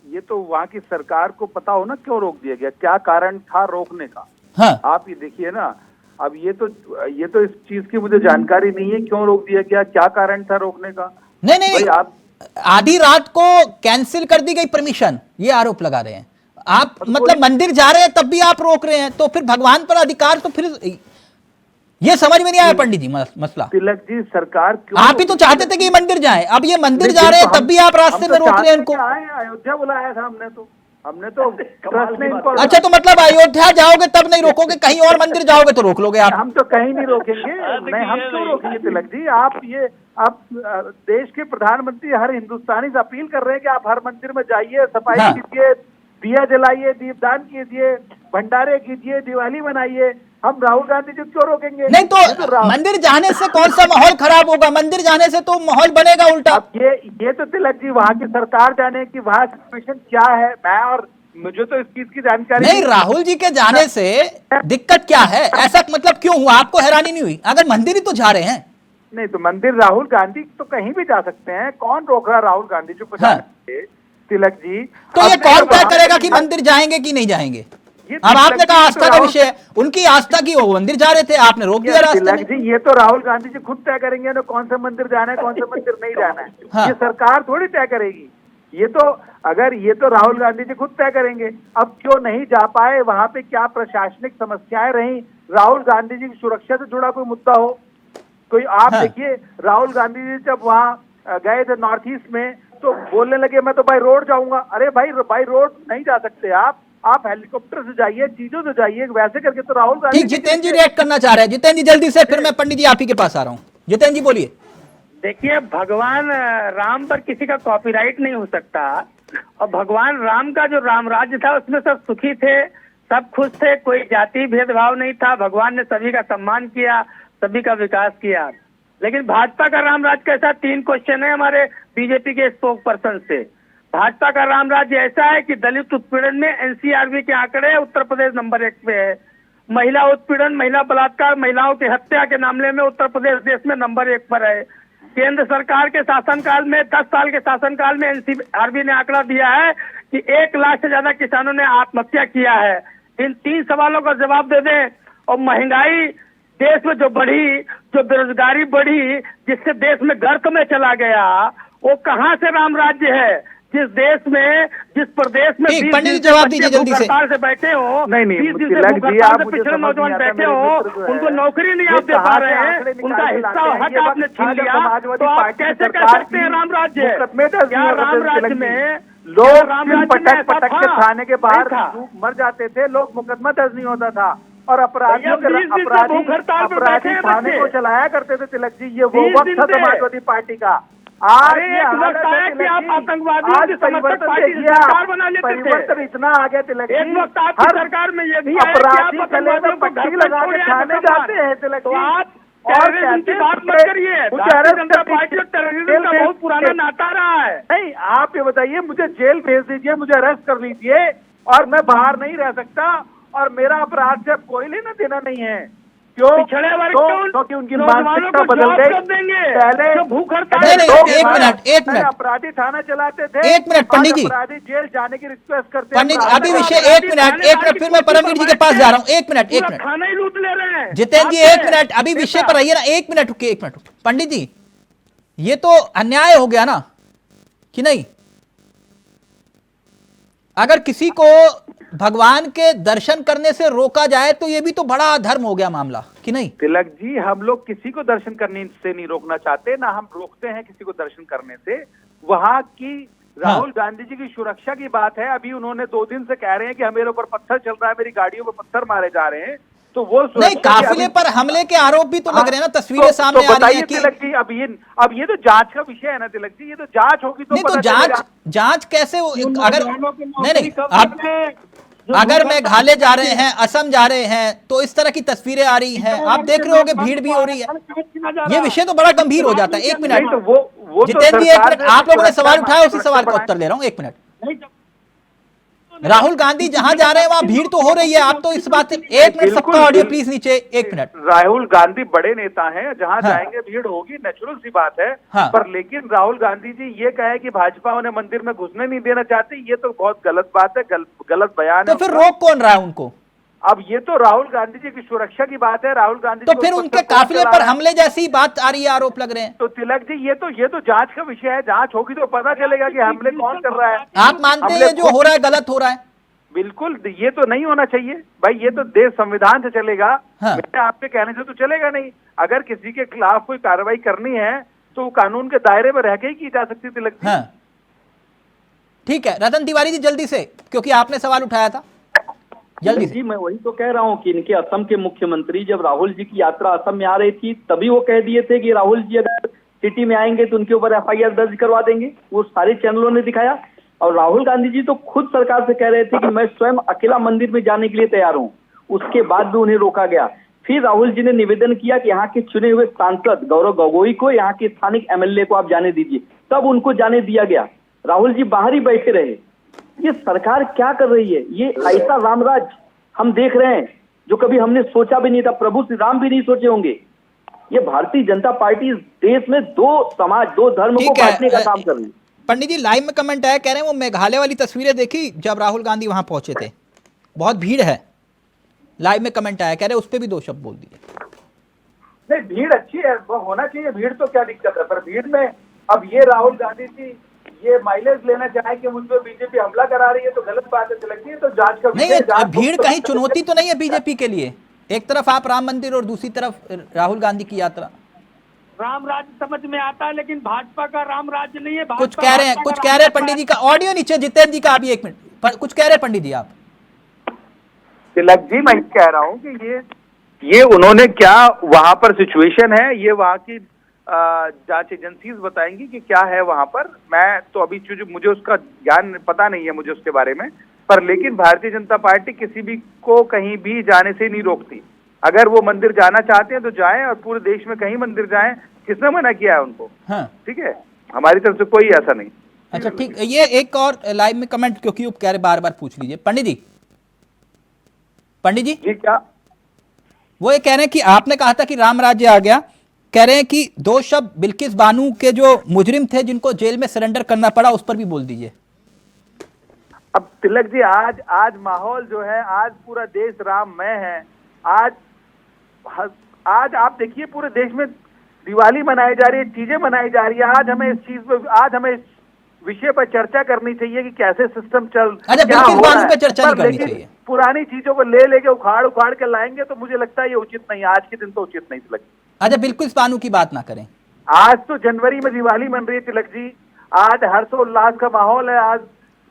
ये तो वहाँ की सरकार को पता हो ना क्यों रोक दिया गया, क्या कारण था रोकने का। हाँ। आप ये देखिए ना, अब ये तो इस चीज की मुझे जानकारी नहीं है, क्यों रोक दिया गया, क्या कारण था रोकने का। नहीं, आप आधी रात को कैंसिल कर दी गई परमिशन, ये आरोप लगा रहे हैं आप। मतलब मंदिर जा रहे हैं तब भी आप रोक रहे हैं, तो फिर भगवान पर अधिकार, तो फिर ये समझ में नहीं आया पंडित जी मसला। तिलक जी, सरकार क्यों, आप ही तो चाहते थे कि ये मंदिर जाए, अब ये मंदिर जा रहे हैं तब भी आप रास्ते में रोक रहे हैं इनको। अयोध्या बुलाया था हमने तो ट्रस्ट ने इनको। अच्छा, तो मतलब अयोध्या जाओगे तब नहीं रोकोगे, कहीं और मंदिर जाओगे तो रोक लोगे आप? हम तो कहीं नहीं रोकेंगे। नहीं, हम क्यों रोकेंगे तिलक जी? आप देश के प्रधानमंत्री हर हिंदुस्तानी से अपील कर रहे हैं कि आप हर मंदिर में जाइए, सफाई कीजिए, दिया जलाइए, दीपदान कीजिए, भंडारे कीजिए, दिवाली मनाइए, हम राहुल गांधी जी को रोकेंगे? नहीं तो मंदिर जाने से कौन सा माहौल खराब होगा? मंदिर जाने से तो माहौल बनेगा उल्टा। अब ये तो तिलक जी वहाँ की सरकार जाने की वहाँ सिचुएशन क्या है, मैं और मुझे तो इस चीज की जानकारी नहीं। राहुल जी के जाने से दिक्कत क्या है? ऐसा मतलब क्यों हुआ? आपको हैरानी नहीं हुई? अगर मंदिर ही तो जा रहे हैं। नहीं तो मंदिर राहुल गांधी तो कहीं भी जा सकते हैं, कौन रोक रहा राहुल गांधी जी को जाने? तिलक जी तो ये कौन तय करेगा कि मंदिर जाएंगे कि नहीं जाएंगे? अब आपने कहा आस्था का विषय है, उनकी आस्था की, वो मंदिर जा रहे थे, आपने रोक दिया रास्ते में। तिलक जी ये तो राहुल गांधी जी खुद तय करेंगे ना कौन सा मंदिर जाना है, कौन सा मंदिर नहीं जाना है। हाँ। ये सरकार थोड़ी तय करेगी। ये तो राहुल गांधी जी खुद तय करेंगे। अब क्यों नहीं जा पाए, वहां पे क्या प्रशासनिक समस्याएं रही, राहुल गांधी जी की सुरक्षा से जुड़ा कोई मुद्दा हो, कोई आप देखिए राहुल गांधी जी जब वहाँ गए थे नॉर्थ ईस्ट में तो बोलने लगे मैं तो बाई रोड जाऊंगा। अरे भाई बाई रोड नहीं जा सकते आप हेलीकॉप्टर से जाइए, चीजों से जाइए, वैसे करके तो राहुल गांधी। ठीक, जितेंद्र जी रिएक्ट करना चाह रहे हैं। जितेंद्र जी जल्दी से, फिर मैं पंडित जी आप ही के पास आ रहा हूँ। जितेंद्र जी बोलिए। देखिए, भगवान राम पर किसी का कॉपीराइट नहीं हो सकता, और भगवान राम का जो राम राज्य था उसमें सब सुखी थे, सब खुश थे, कोई जाति भेदभाव नहीं था। भगवान ने सभी का सम्मान किया, सभी का विकास किया। लेकिन भाजपा का राम राज्य कैसा? 3 क्वेश्चन है हमारे बीजेपी के स्पोक पर्सन से। भाजपा का राम राज्य ऐसा है कि दलित उत्पीड़न में एनसीआरबी के आंकड़े उत्तर प्रदेश नंबर 1 पे है, महिला उत्पीड़न, महिला बलात्कार, महिलाओं की हत्या के मामले में उत्तर प्रदेश देश में नंबर 1 पर है। केंद्र सरकार के शासनकाल में 10 साल के शासनकाल में एनसीआरबी ने आंकड़ा दिया है कि 1 लाख से ज्यादा किसानों ने आत्महत्या किया है। इन 3 सवालों का जवाब दे दें। और महंगाई देश में जो बढ़ी, जो बेरोजगारी बढ़ी, जिससे देश में गर्त में चला गया, वो कहाँ से राम राज्य है? जिस देश में, जिस प्रदेश में 20 पंडित जी जवाब दीजिए जल्दी से। से बैठे हो, नहीं 20 दिन से पिछड़े नौजवान बैठे हो, उनको नौकरी नहीं आप दे पा रहे हैं, उनका हिस्सा हक आपने छीन लिया, तो आप कैसे कह सकते हैं राम राज्य? क्या राम राज्य में लोग पटक के थाने के बाहर मर जाते थे, लोग मुकदमा दर्ज नहीं होता था, और अपराधी थाने को चलाया करते थे। तिलक जी ये वो वक्त था समाजवादी पार्टी का। आज परिवर्तन इतना आ गया तिलक जी, हर सरकार में ये भी अपराधी गले में पट्टी लगा के थाने जाते हैं तिलक जी। और बात मत करिए, जनता पार्टी और टेररिज्म का बहुत पुराना नाता रहा है। नहीं आप ये बताइए, मुझे जेल भेज दीजिए, मुझे अरेस्ट कर लीजिए, और मैं बाहर नहीं रह सकता, और मेरा अपराध से अब कोई लेना देना नहीं है। क्यों? पिछड़े वर्ग क्योंकि उनकी मानसिकता बदल गई। पहले भूख हड़ताल, एक मिनट अपराधी थाना चलाते थे, 1 मिनट पंडित जी, अपराधी जेल जाने की रिक्वेस्ट करते। पंडित अभी विषय 1 मिनट, फिर मैं परमवीर जी के पास जा रहा हूँ। 1 मिनट खाना ही लूट ले रहे हैं। जितेंद्र जी 1 मिनट, अभी विषय पर आइए ना। 1 मिनट रुकिए, 1 मिनट। पंडित जी ये तो अन्याय हो गया ना, कि नहीं? अगर किसी को भगवान के दर्शन करने से रोका जाए तो ये भी तो बड़ा अधर्म हो गया मामला, कि नहीं? तिलक जी हम लोग किसी को दर्शन करने से नहीं रोकना चाहते, ना हम रोकते हैं किसी को दर्शन करने से। वहाँ की राहुल गांधी जी की सुरक्षा की बात है। अभी उन्होंने 2 दिन से कह रहे हैं कि मेरे ऊपर पत्थर चल रहा है, मेरी गाड़ियों पर पत्थर मारे जा रहे हैं, तो वो नहीं, काफिले पर हमले के आरोप भी तो लग रहे हैं ना, तस्वीरें सामने आ रही हैं कि तिलक जी अब ये तो जांच का विषय है ना तिलक जी, ये तो जांच होगी तो नहीं, तो जांच कैसे? अगर नहीं अब अगर मेघालय जा रहे हैं, असम जा रहे हैं, तो इस तरह की तस्वीरें आ रही हैं, आप देख रहे होंगे भीड़ भी हो रही है। ये विषय तो बड़ा गंभीर हो जाता है। 1 मिनट जितेंद्र जी, 1 मिनट, आप लोगों ने सवाल उठाया, उसी सवाल का उत्तर दे रहा हूँ। 1 मिनट। राहुल गांधी जहां जा रहे हैं वहां भीड़ तो हो रही है, आप तो इस बात से 1 मिनट, सबका ऑडियो प्लीज नीचे। 1 मिनट। राहुल गांधी बड़े नेता हैं, जहां जाएंगे भीड़ होगी, नेचुरल सी बात है। पर लेकिन राहुल गांधी जी ये कहे कि भाजपा उन्हें मंदिर में घुसने नहीं देना चाहती, ये तो बहुत गलत बात है, गलत बयान है। तो फिर रोक कौन रहा है उनको? अब ये तो राहुल गांधी जी की सुरक्षा की बात है। राहुल गांधी तो फिर उनके काफिले पर हमले जैसी बात आ रही है, आरोप लग रहे हैं। तो तिलक जी ये तो जांच का विषय है, जांच होगी तो पता चलेगा कि हमले कौन कर रहा है। आप मानते हैं जो हो रहा है गलत हो रहा है? बिल्कुल, ये तो नहीं होना चाहिए भाई, ये तो देश संविधान से चलेगा। मेरे आपके कहने से तो चलेगा नहीं। अगर किसी के खिलाफ कोई कार्रवाई करनी है तो वो कानून के दायरे में रह के ही की जा सकती थी लगती। ठीक है, रतन तिवारी जी जल्दी से, क्योंकि आपने सवाल उठाया था, जल्दी जी। मैं वही तो कह रहा हूँ कि इनके असम के मुख्यमंत्री जब राहुल जी की यात्रा असम में आ रही थी तभी वो कह दिए थे कि राहुल जी अगर सिटी में आएंगे तो उनके ऊपर FIR दर्ज करवा देंगे। वो सारे चैनलों ने दिखाया। और राहुल गांधी जी तो खुद सरकार से कह रहे थे कि मैं स्वयं अकेला मंदिर में जाने के लिए तैयार हूं, उसके बाद भी उन्हें रोका गया। फिर राहुल जी ने निवेदन किया कि यहाँ के चुने हुए सांसद गौरव गोगोई को, यहाँ के स्थानिक एमएलए को आप जाने दीजिए, तब उनको जाने दिया गया। राहुल जी बाहर ही बैठे रहे। ये सरकार क्या कर रही है? ये ऐसा रामराज हम देख रहे हैं जो कभी हमने सोचा भी नहीं था, प्रभु श्री राम भी नहीं सोचे होंगे। ये भारतीय जनता पार्टी इस देश में दो समाज, दो धर्म को बांटने का काम कर रही है। पंडित जी लाइव में कमेंट आया, कह रहे हैं वो मेघालय वाली तस्वीरें देखी जब राहुल गांधी वहां पहुंचे थे, बहुत भीड़ है। लाइव में कमेंट आया, कह रहे हैं उस पर भी 2 शब्द बोल दिए। नहीं, भीड़ अच्छी है, वो होना चाहिए, भीड़ तो क्या दिक्कत है, पर भीड़ में अब ये राहुल गांधी जी ये माइलेज लेना चाहे कि मुझ पर बीजेपी हमला करा रही है तो गलत बात है, लगती है तो जांच का नहीं, भीड़ कहीं चुनौती तो नहीं है बीजेपी के लिए? एक तरफ आप राम मंदिर और दूसरी तरफ राहुल गांधी की यात्रा। राम राज्य समझ में आता है, लेकिन भाजपा का राम राज्य नहीं है। कुछ कह रहे हैं पंडित जी का ऑडियो नीचे, जितेंद्र जी का अभी 1 मिनट, कुछ कह रहे हैं पंडित जी आप। तिलक जी, मैं कह रहा हूँ कि ये उन्होंने क्या वहां पर सिचुएशन है, ये वहां की जांच एजेंसीज बताएंगी कि क्या है वहां पर। मैं तो अभी मुझे उसका ज्ञान पता नहीं है मुझे उसके बारे में, पर लेकिन भारतीय जनता पार्टी किसी भी को कहीं भी जाने से नहीं रोकती। अगर वो मंदिर जाना चाहते हैं तो जाएं, और पूरे देश में कहीं मंदिर जाएं, किसने मना किया है उनको? हाँ। ठीक है, हमारी तरफ से कोई ऐसा नहीं। अच्छा ठीक, ये एक और लाइव में कमेंट क्योंकि वो कह रहे बार बार पूछ लीजिए। पंडित जी ये क्या वो ये कह रहे हैं कि आपने कहा था कि राम राज्य आ गया, कह रहे हैं कि 2 शब्द बिल्किस बानू के जो मुजरिम थे जिनको जेल में सरेंडर करना पड़ा उस पर भी बोल दीजिए। अब तिलक जी, आज माहौल जो है, आज पूरा देश राममय है। आज आप देखिए पूरे देश में दिवाली मनाई जा रही है, चीजें मनाई जा रही है। आज हमें इस विषय पर चर्चा करनी चाहिए कि कैसे सिस्टम क्या हो रहा है, चर्चा नहीं करनी चाहिए। पुरानी चीजों को लेके उखाड़ के लाएंगे तो मुझे लगता है ये उचित नहीं, आज के दिन तो उचित नहीं तिलक। अच्छा, बिल्कुल बानू की बात ना करें। आज तो जनवरी में दिवाली मन रही है तिलक जी, आज हर्षोल्लास का माहौल है।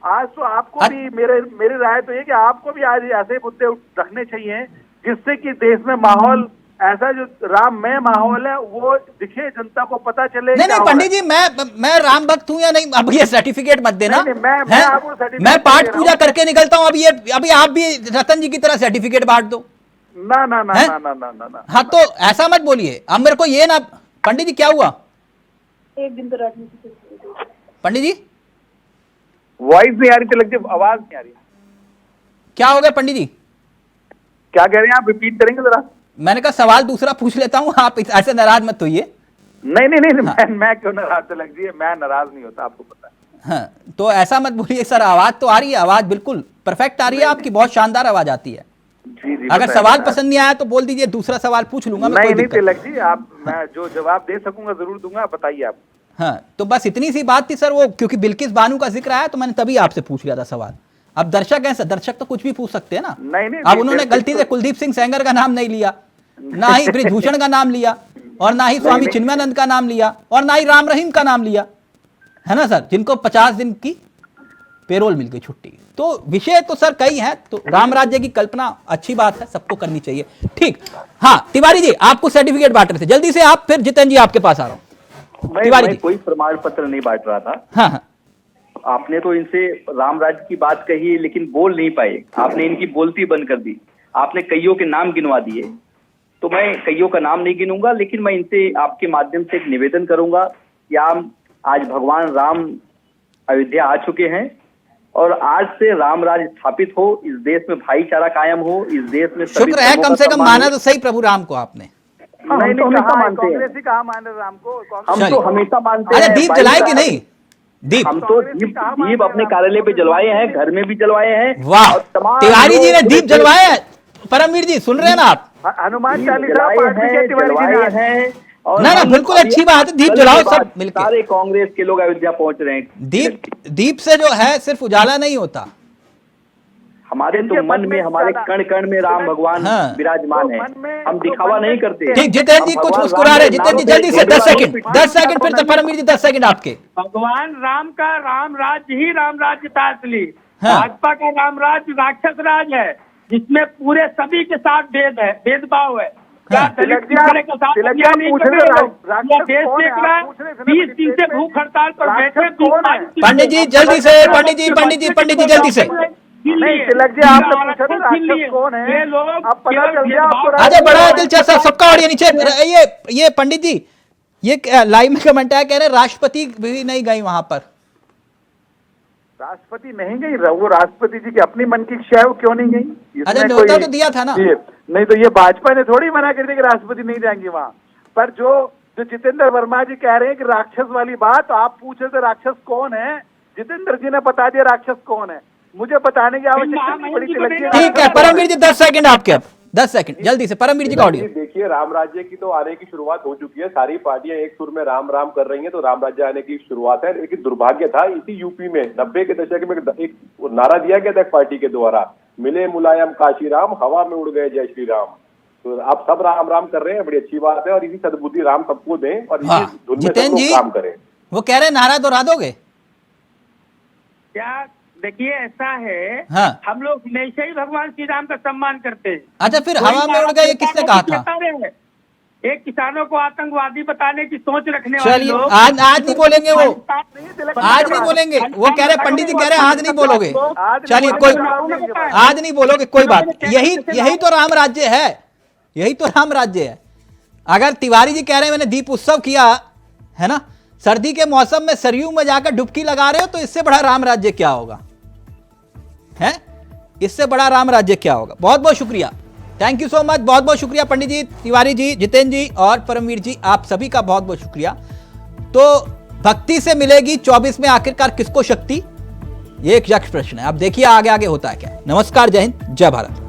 आज तो आपको भी मेरी राय तो ये कि आपको भी आज ऐसे मुद्दे रखने चाहिए जिससे कि देश में माहौल ऐसा जो राममय माहौल है वो दिखे, जनता को पता चले। नहीं पंडित जी, मैं राम भक्त हूँ या नहीं, अब ये सर्टिफिकेट मत देना। मैं पाठ पूजा करके निकलता हूँ, अभी आप भी रतन जी की तरह सर्टिफिकेट बांट दो। ना। हाँ तो ऐसा मत बोलिए। अब मेरे को ये ना, पंडित जी क्या हुआ? एक दिन तो राजनीति पंडित जी वॉइस नहीं आ रही तिलक जी, आवाज नहीं आ रही। क्या हो गया पंडित जी? क्या कह रहे हैं आप, रिपीट करेंगे जरा? मैंने कहा सवाल दूसरा पूछ लेता हूँ, आप ऐसे नाराज मत होइए। नहीं, हाँ। मैं क्यों नाराज तिलक जी, मैं नाराज नहीं होता, आपको पता है। हाँ, तो ऐसा मत बोलिए सर। आवाज तो आ रही है, आवाज बिल्कुल परफेक्ट आ रही है आपकी, बहुत शानदार आवाज आती है। जी, अगर सवाल पसंद नहीं आया तो बोल दीजिए, दूसरा सवाल पूछ लूंगा। नहीं तिलक जी, मैं जो जवाब दे सकूंगा जरूर दूंगा, बताइए आप। हाँ, तो बस इतनी सी बात थी सर। वो क्योंकि बिल्किस बानू का जिक्र आया तो मैंने तभी आपसे पूछ लिया था सवाल। अब दर्शक हैं सर, दर्शक तो कुछ भी पूछ सकते हैं ना। नहीं, अब उन्होंने गलती से कुलदीप सिंह सेंगर का नाम नहीं लिया, ना ही बृजभूषण का नाम लिया, और ना ही स्वामी चिन्मयानंद का नाम लिया, और ना ही राम रहीम का नाम लिया, है ना सर, जिनको 50 दिन की पेरोल मिल गई, छुट्टी। तो विषय तो सर कई हैं, तो राम राज्य की कल्पना अच्छी बात है, सबको करनी चाहिए। ठीक, हाँ तिवारी जी आपको सर्टिफिकेट बांट रहे थे, जल्दी से आप, फिर जितेंद्र जी आपके पास आ रहा हूँ। तिवारी जी, कोई प्रमाण पत्र नहीं बांट रहा था। हाँ, आपने तो इनसे राम राज्य की बात कही लेकिन बोल नहीं पाए, आपने इनकी बोलती बंद कर दी। आपने कईयों के नाम गिनवा दिए, तो मैं कईयों का नाम नहीं गिनूंगा, लेकिन मैं इनसे आपके माध्यम से एक निवेदन करूंगा कि आज भगवान राम अयोध्या आ चुके हैं, और आज से राम राज्य स्थापित हो, इस देश में भाईचारा कायम हो, इस देश में शुक्र है कम से कम माना तो सही प्रभु राम को आपने। नहीं, हमेशा मानते हैं, कांग्रेसी कहाँ मान रहे राम को? हम तो हमेशा मानते हैं। अरे दीप जलाए कि नहीं? दीप हम तो दीप अपने कार्यालय पे जलवाए हैं, घर में भी जलवाए हैं। वाह, तिवारी जी ने दीप जलवाए हैं। परमवीर जी सुन रहे हैं ना आप? हनुमान चालीसा जलवाए हैं। ना बिल्कुल अच्छी बात है, दीप जलाओ सब मिलकर। सारे कांग्रेस के लोग अयोध्या पहुंच रहे हैं। दीप से जो है सिर्फ उजाला नहीं होता, हमारे तो मन में, हमारे कण कण में राम भगवान विराजमान है। हम दिखावा नहीं करते। ठीक, जितेंद्र जी कुछ मुस्कुरा रहे। जितेंद्र जी जल्दी से 10 सेकंड फिर परमवीर जी 10 सेकंड आपके। भगवान राम का राम राज्य ही राम राज्य था असली। भाजपा का राम राज्य राक्षस राज है, जिसमें पूरे सभी के साथ भेदभाव है। क्या दलित पिछड़े के साथ अन्याय नहीं कर रहे लोग? ये देश देख रहा है 20 दिन से भूख हड़ताल पर बैठे। पंडित जी जल्दी से, पंडित जी जल्दी से। नहीं तिलक जी आपने पूछा था राक्षस कौन है, ये लोग अब पता चल गया आपको। अच्छा बड़ा दिलचस्प, सबका ऑडियो नीचे। ये पंडित जी ये लाइव में कमेंट आया, कह रहे राष्ट्रपति भी नहीं गई वहां पर। राष्ट्रपति नहीं गई, वो राष्ट्रपति जी की अपनी मन की इच्छा है, वो क्यों नहीं गई? अच्छा न्योता तो दिया था ना। नहीं तो ये भाजपा ने थोड़ी मना कर दिया कि राष्ट्रपति नहीं जाएंगे वहाँ पर। जो जितेंद्र वर्मा जी कह रहे हैं कि राक्षस वाली बात, तो आप पूछ रहे थे राक्षस कौन है, जितेंद्र जी ने बता दिया राक्षस कौन है, मुझे बताने की आवश्यकता नहीं पड़ी। ठीक है परमवीर जी 10 सेकंड आपके, अब 10 सेकंड जल्दी से परमवीर जी का ऑडियो। देखिए राम राज्य की तो आने की शुरुआत हो चुकी है, सारी पार्टियां एक सुर में राम राम कर रही हैं, तो राम राज्य आने की शुरुआत है। लेकिन दुर्भाग्य था इसी यूपी में 90 के दशक में एक नारा दिया गया था पार्टी के द्वारा, मिले मुलायम काशीराम, हवा में उड़ गए जय श्री राम। तो आप सब राम राम कर रहे हैं, बड़ी अच्छी बात है, और इसी सद्बुद्धि राम सबको दें और इसी धुन में सब लोग काम करें। वो कह रहे नारा दोहरा दोगे क्या? देखिए ऐसा है, हाँ। हम लोग हमेशा ही भगवान श्री राम का सम्मान करते हैं। अच्छा फिर हवा में उड़ गए ये किसने कहा था? एक किसानों को आतंकवादी बताने की सोच रखने वाले चलिए लोग आज नहीं बोलेंगे, वो आज नहीं बोलेंगे, वो कह रहे पंडित जी कह रहे आज नहीं बोलोगे। चलिए कोई आज नहीं बोलोगे, कोई बात। यही तो राम राज्य है, यही तो राम राज्य है। अगर तिवारी जी कह रहे हैं मैंने दीप उत्सव किया है ना, सर्दी के मौसम में सरयू में जाकर डुबकी लगा रहे हो, तो इससे बड़ा राम राज्य क्या होगा? है इससे बड़ा राम राज्य क्या होगा? बहुत बहुत शुक्रिया, थैंक यू सो मच, बहुत बहुत शुक्रिया पंडित जी, तिवारी जी, जितेंद्र जी और परमवीर जी, आप सभी का बहुत बहुत शुक्रिया। तो भक्ति से मिलेगी 24 में आखिरकार किसको शक्ति, ये एक यक्ष प्रश्न है। अब देखिए आगे आगे होता है क्या। नमस्कार, जय हिंद, जय भारत।